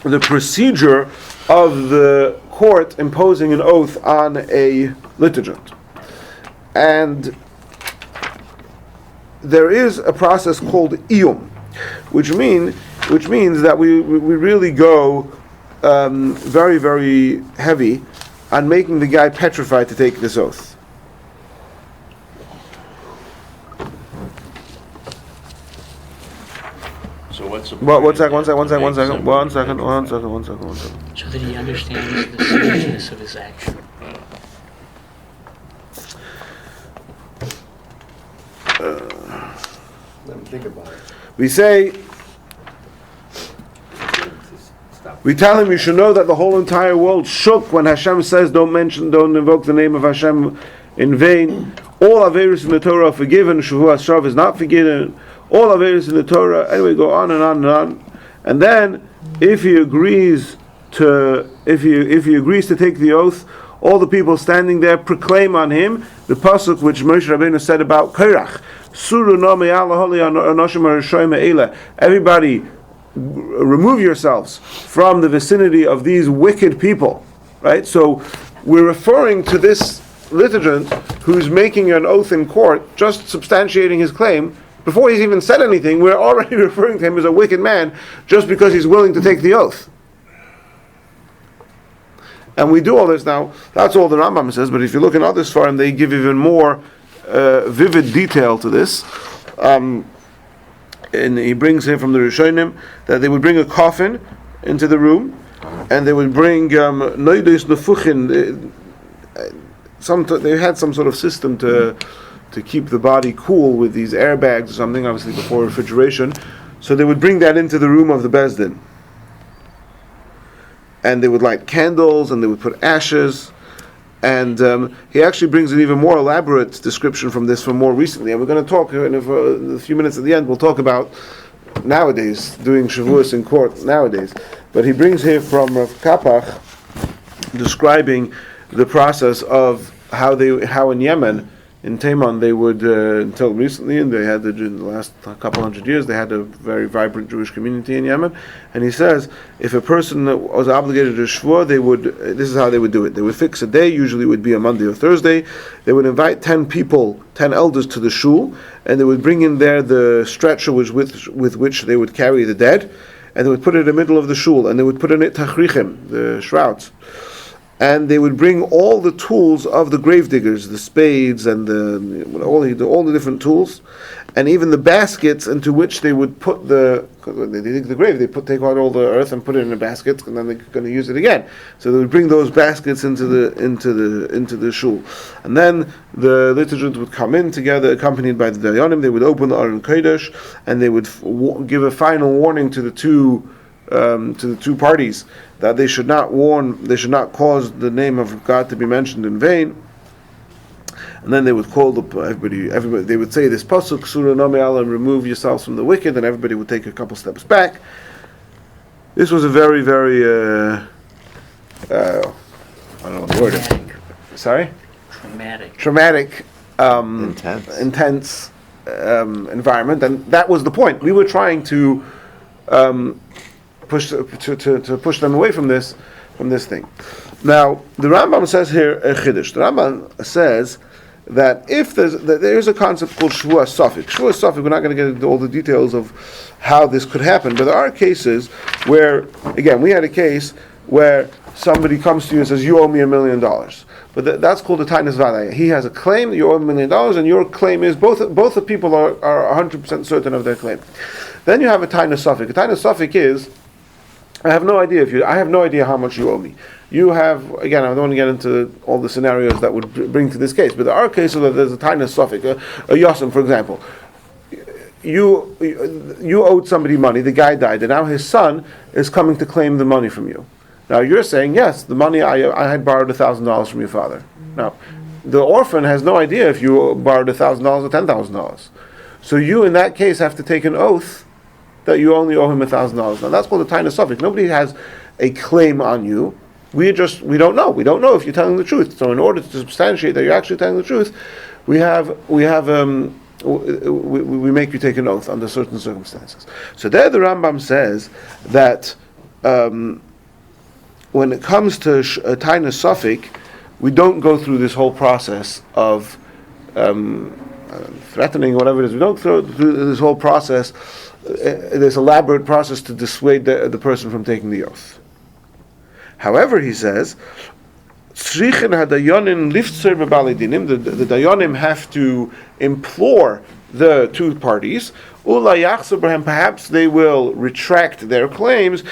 the procedure of the court imposing an oath on a litigant. And there is a process called iyum, which means that we really go very, very heavy on making the guy petrified to take this oath. So what's the One second. So that he understands the seriousness of his action. Let me think about it. We tell him you should know that the whole entire world shook when Hashem says don't invoke the name of Hashem in vain. All Aveiros in the Torah are forgiven. Shavua Asrav is not forgiven. All Aveiros in the Torah. Anyway, go on and on and on. And then, if he agrees to take the oath, all the people standing there proclaim on him the pasuk which Moshe Rabbeinu said about Korach. Suru no me'ala holi anoshim harashoyim me'ela. Everybody, remove yourselves from the vicinity of these wicked people. Right? So we're referring to this litigant who's making an oath in court, just substantiating his claim. Before he's even said anything, we're already referring to him as a wicked man just because he's willing to take the oath. And we do all this now. That's all the Rambam says, but if you look in other Sfarim, they give even more vivid detail to this. And he brings here from the Rishonim that they would bring a coffin into the room, and they would bring noidos nefuchin. They had some sort of system to keep the body cool with these airbags or something, obviously before refrigeration. So they would bring that into the room of the Bezdin. And they would light candles, and they would put ashes. And he actually brings an even more elaborate description from this from more recently. And we're going to talk in a few minutes at the end. We'll talk about nowadays, doing Shavuos in court nowadays. But he brings here from Rav Kapach describing the process of how in Yemen, in Taiman, they would, until recently, and they had in the last couple hundred years, they had a very vibrant Jewish community in Yemen. And he says, if a person was obligated to Shvuah, this is how they would do it. They would fix a day, usually it would be a Monday or Thursday. They would invite 10 people, 10 elders to the shul, and they would bring in there the stretcher with which they would carry the dead, and they would put it in the middle of the shul, and they would put in it tachrichim, the shrouds. And they would bring all the tools of the grave diggers, the spades and all the different tools, and even the baskets into which they would put when they dig the grave, take out all the earth and put it in a basket, and then they're going to use it again. So they would bring those baskets into the shul, and then the litigant would come in together, accompanied by the Dayanim. They would open the Aron Kodesh, and they would give a final warning to the two parties that they should not cause the name of God to be mentioned in vain. And then they would call everybody. They would say this pasuk, Surah Nome'ala, and remove yourselves from the wicked, and everybody would take a couple steps back. This was a very, very I don't know the word. Sorry? Traumatic, intense environment, and that was the point. We were trying to push them away from this thing. Now, the Rambam says here a chiddush. The Rambam says that if there's a concept called Shvuah Safik. Shvuah Safik, we're not going to get into all the details of how this could happen, but there are cases where, again, we had a case where somebody comes to you and says, you owe me $1 million. But that's called a Tainas Vadaya. He has a claim that you owe $1 million, and your claim is, both the people are 100% certain of their claim. Then you have a Tainas Safik. A Tainas Safik is I have no idea how much you owe me. You have, again, I don't want to get into all the scenarios that would bring to this case, but there are cases where there's a tiny suffix, a yosim, for example. You owed somebody money, the guy died, and now his son is coming to claim the money from you. Now you're saying, yes, the money I had borrowed $1,000 from your father. Now, the orphan has no idea if you borrowed $1,000 or $10,000. So you, in that case, have to take an oath that you only owe him $1,000. Now that's called a tiny suffix. Nobody has a claim on you. We don't know. We don't know if you're telling the truth. So in order to substantiate that you're actually telling the truth, we make you take an oath under certain circumstances. So there the Rambam says that when it comes to a tiny suffix, we don't go through this whole process of threatening, whatever it is. We don't go through this whole process, this elaborate process to dissuade the person from taking the oath. However, he says, the Dayanim have to implore the two parties, perhaps they will retract their claims to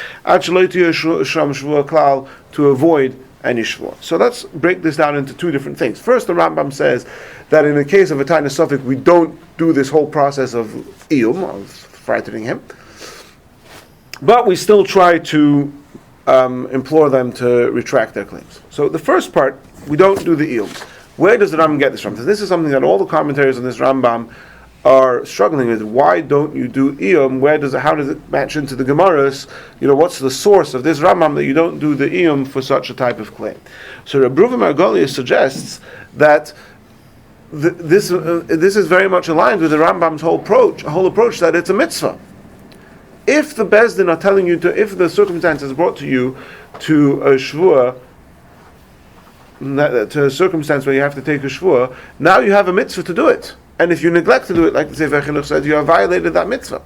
avoid any shvua. So let's break this down into two different things. First, the Rambam says that in the case of a tiny suffix, we don't do this whole process of iyum, of frightening him, but we still try to implore them to retract their claims. So the first part, we don't do the iyum. Where does the Rambam get this from? So this is something that all the commentaries on this Rambam are struggling with. Why don't you do iyum? How does it match into the Gemaras? What's the source of this Rambam that you don't do the iyum for such a type of claim? So Rabbi Margolius suggests that this is very much aligned with the Rambam's whole approach that it's a mitzvah. If the Bezdin are telling you if the circumstance is brought to you to a shvua, to a circumstance where you have to take a shvua, now you have a mitzvah to do it. And if you neglect to do it, like the Sefer Chinuch said, you have violated that mitzvah.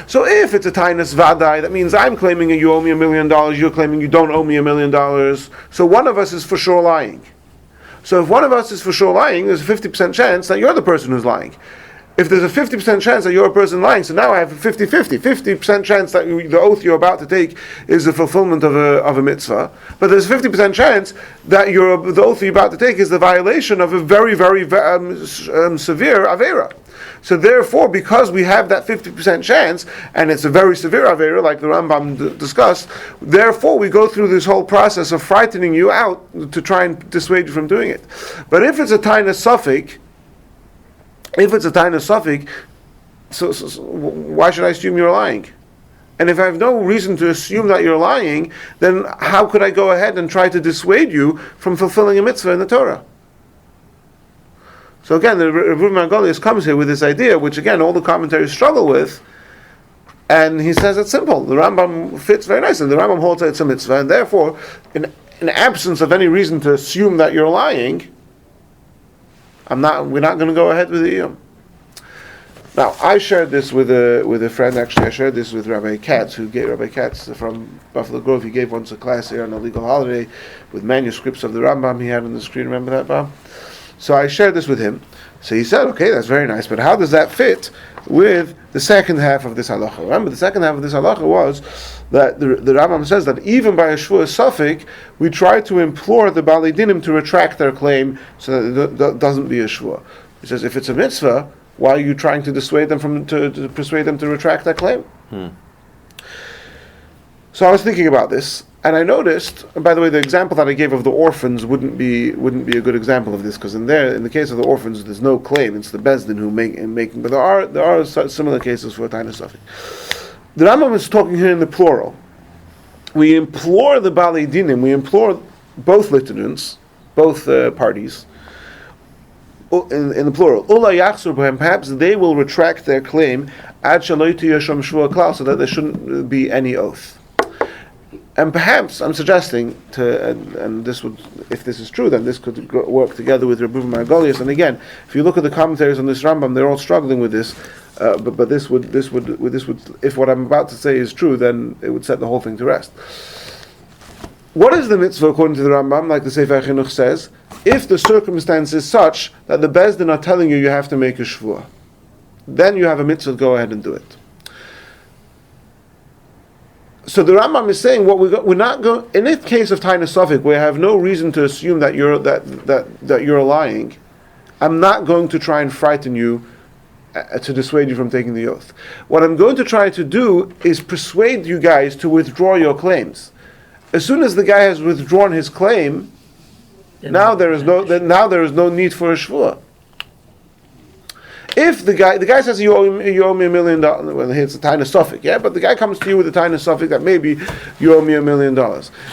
So if it's a tainus vadai, that means I'm claiming you owe me $1 million, you're claiming you don't owe me $1 million. So one of us is for sure lying. So if one of us is for sure lying, there's a 50% chance that you're the person who's lying. If there's a 50% chance that you're a person lying, so now I have a 50% chance that the oath you're about to take is the fulfillment of a mitzvah. But there's a 50% chance that the oath you're about to take is the violation of a very, very severe Aveira. So therefore, because we have that 50% chance, and it's a very severe Aveira, like the Rambam discussed, therefore we go through this whole process of frightening you out to try and dissuade you from doing it. But if it's a tainus suffix, so why should I assume you're lying? And if I have no reason to assume that you're lying, then how could I go ahead and try to dissuade you from fulfilling a mitzvah in the Torah? So again, the Rabbi Margolius comes here with this idea, which again all the commentaries struggle with, and he says it's simple. The Rambam fits very nicely. The Rambam holds that it's a mitzvah, and therefore, in absence of any reason to assume that you're lying, we're not going to go ahead with the iyum. Now, I shared this with a friend. Actually, I shared this with Rabbi Katz, Rabbi Katz from Buffalo Grove. He gave once a class here on a legal holiday with manuscripts of the Rambam he had on the screen. Remember that, Bob? So I shared this with him. So he said, okay, that's very nice, but how does that fit with the second half of this halacha? Remember, the second half of this halacha was that the Rambam says that even by a shvua suffix, we try to implore the Balei Dinim to retract their claim so that it doesn't be a shvua. He says, if it's a mitzvah, why are you trying to dissuade them to persuade them to retract that claim? So I was thinking about this, and I noticed, and by the way, the example that I gave of the orphans wouldn't be a good example of this, because in the case of the orphans, there's no claim. It's the Bezdin who making. But there are similar cases for a tainus suffix. The Rambam is talking here in the plural. We implore the Balei Dinim, we implore both litigants, both parties, in the plural. Perhaps they will retract their claim ad shelo tiyeh shom shvua klal, so that there shouldn't be any oath. And perhaps I'm suggesting and this would, if this is true, then this could work together with Rabbi Margolius. And again, if you look at the commentaries on this Rambam, they're all struggling with this. But this would, if what I'm about to say is true, then it would set the whole thing to rest. What is the mitzvah according to the Rambam? Like the Sefer Chinuch says, if the circumstance is such that the Bezdin are telling you have to make a shvua, then you have a mitzvah to go ahead and do it. So the Rambam is saying we're not going in the case of Taina Suffolk, we have no reason to assume that you're lying. I'm not going to try and frighten you to dissuade you from taking the oath. What I'm going to try to do is persuade you guys to withdraw your claims. As soon as the guy has withdrawn his claim, now there is no need for a shvuah. If the guy says you owe me $1 million, well, it's a tiny suffix, yeah, but the guy comes to you with a tiny suffix that maybe you owe me $1 million.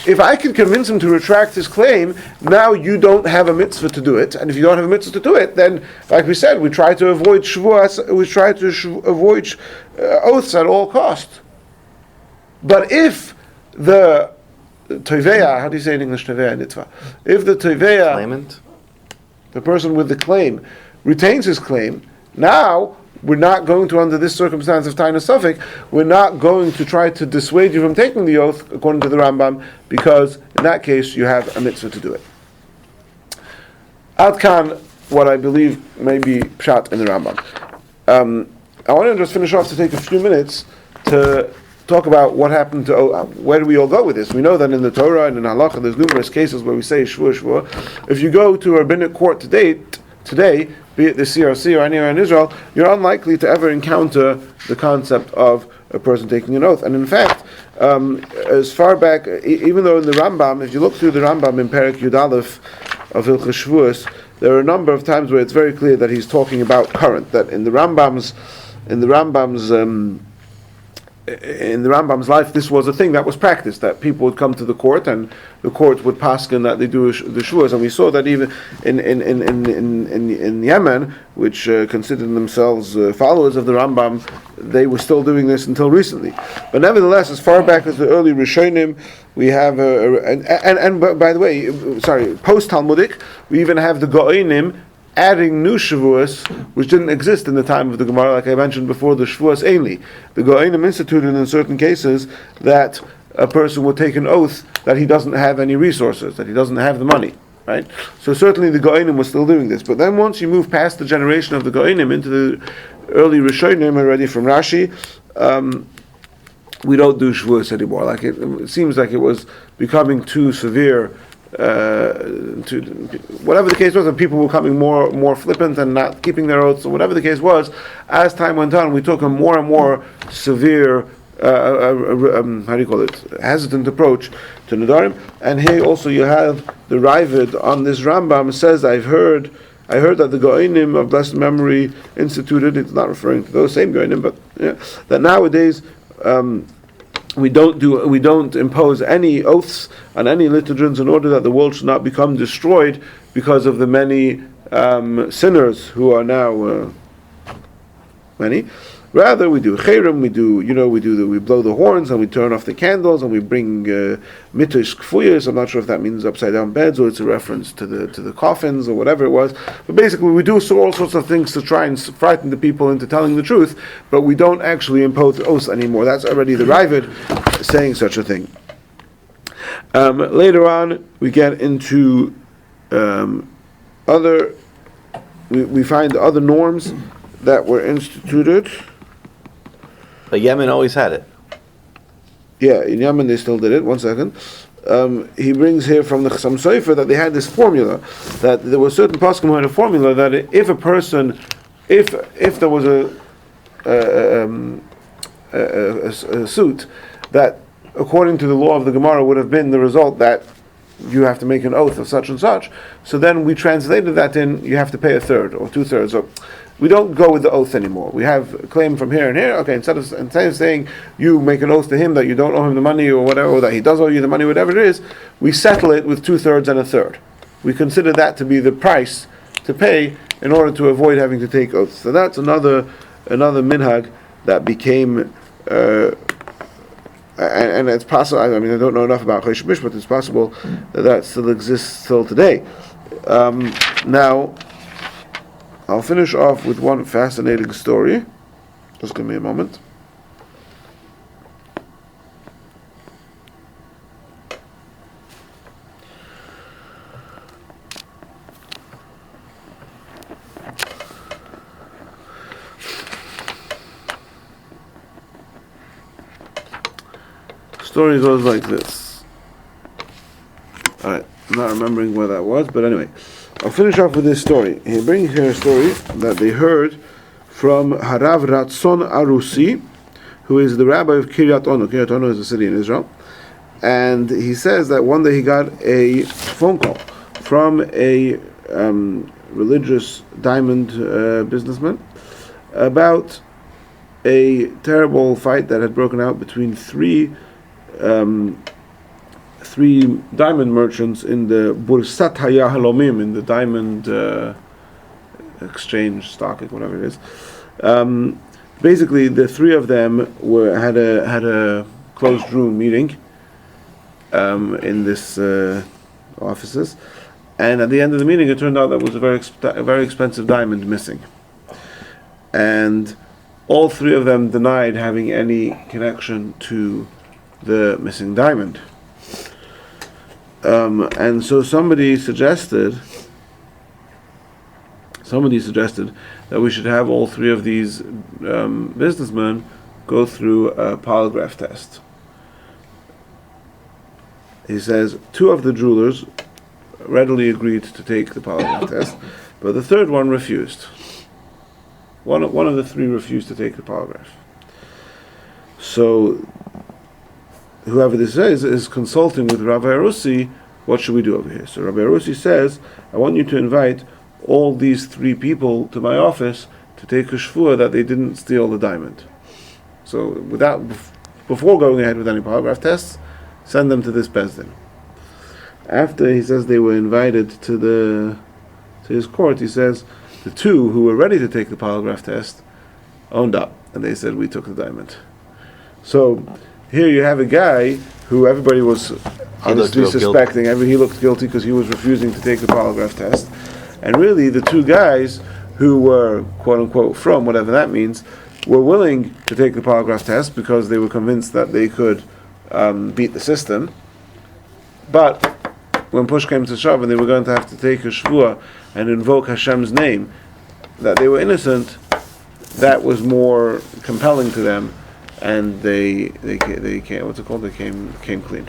If I can convince him to retract his claim, now you don't have a mitzvah to do it, and if you don't have a mitzvah to do it, then, like we said, we try to avoid shvuas, avoid oaths at all costs. But if the Toveya, how do you say in English Toveya Mitzvah? If the Toveya, Claimant? the person with the claim, retains his claim, now we're not going to, under this circumstance of Taina Suffolk, we're not going to try to dissuade you from taking the oath, according to the Rambam, because in that case you have a mitzvah to do it. Ad kan, what I believe may be pshat in the Rambam. I want to just finish off to take a few minutes to talk about what happened to, where do we all go with this? We know that in the Torah and in Halacha there's numerous cases where we say shvur, shvur. If you go to a rabbinic court today, be it the CRC or anywhere in Israel, you're unlikely to ever encounter the concept of a person taking an oath. And in fact, as far back, even though in the Rambam, if you look through the Rambam in Perek Yud Aleph of Hilchos Shvuos, there are a number of times where it's very clear that he's talking about current, that in the Rambam's life, this was a thing that was practiced, that people would come to the court and the court would paskin that they do the shuas. And we saw that even in Yemen, which considered themselves followers of the Rambam, they were still doing this until recently. But nevertheless, as far back as the early Rishonim, we have, by the way, post Talmudic, we even have the Go'inim adding new shavuos, which didn't exist in the time of the Gemara, like I mentioned before, the shavuos einli. The Go'inim instituted in certain cases that a person would take an oath that he doesn't have any resources, that he doesn't have the money, right? So certainly the Go'inim was still doing this. But then once you move past the generation of the Go'inim into the early Rishonim, already from Rashi, we don't do shavuos anymore. Like it seems like it was becoming too severe. Whatever the case was, and people were becoming more flippant and not keeping their oaths, or whatever the case was, as time went on, we took a more and more severe, hesitant approach to Nadarim. And here also you have the Ravid on this Rambam says, I heard that the Go'inim of blessed memory instituted, it's not referring to those same Go'inim, but that nowadays, we don't impose any oaths on any liturgians in order that the world should not become destroyed because of the many sinners who are now many. Rather, we do chayrim, we blow the horns and we turn off the candles and we bring mitosh kfuyas. I'm not sure if that means upside down beds or it's a reference to the coffins or whatever it was. But basically, we do all sorts of things to try and frighten the people into telling the truth, but we don't actually impose oaths anymore. That's already the Ravid saying such a thing. Later on, we get into we find other norms that were instituted. But Yemen always had it. Yeah, in Yemen they still did it. 1 second. He brings here from the Chassam Sofer that they had this formula, that there were certain poskim who had a formula that if a person, if there was a suit that, according to the law of the Gemara, would have been the result that you have to make an oath of such and such. So then we translated that in, you have to pay 1/3 or 2/3. So we don't go with the oath anymore. We have a claim from here and here. Okay, instead of saying you make an oath to him that you don't owe him the money or whatever, or that he does owe you the money, whatever it is, we settle it with 2/3 and 1/3. We consider that to be the price to pay in order to avoid having to take oaths. So that's another minhag that became, and it's possible. I mean, I don't know enough about Chosh Mish, but it's possible that still exists till today. Now, I'll finish off with one fascinating story. Just give me a moment. story goes like this. Alright, I'm not remembering where that was, but anyway. I'll finish off with this story. He brings here a story that they heard from Harav Ratzon Arusi, who is the rabbi of Kiryat Ono. Kiryat Ono is a city in Israel. And he says that one day he got a phone call from a religious diamond businessman about a terrible fight that had broken out between three diamond merchants in the Bursat HaYahalomim, in the diamond exchange, stock, whatever it is. Basically, the three of them had a closed room meeting in this offices, and at the end of the meeting, it turned out there was a very expensive diamond missing, and all three of them denied having any connection to the missing diamond. And so somebody suggested that we should have all three of these businessmen go through a polygraph test. He says two of the jewelers readily agreed to take the polygraph test, but the third one refused. One of the three refused to take the polygraph. So whoever this is consulting with Rabbi Arusi, what should we do over here? So Rabbi Arusi says, I want you to invite all these three people to my office to take a shvua that they didn't steal the diamond. So before going ahead with any polygraph tests, send them to this bezdin. After he says they were invited to his court, he says the two who were ready to take the polygraph test owned up, and they said we took the diamond. So here you have a guy who everybody was honestly suspecting. He looked guilty because he was refusing to take the polygraph test. And really, the two guys who were, quote unquote, from, whatever that means, were willing to take the polygraph test because they were convinced that they could beat the system. But when push came to shove and they were going to have to take a shvua and invoke Hashem's name, that they were innocent, that was more compelling to them, and they came, what's it called? They came clean.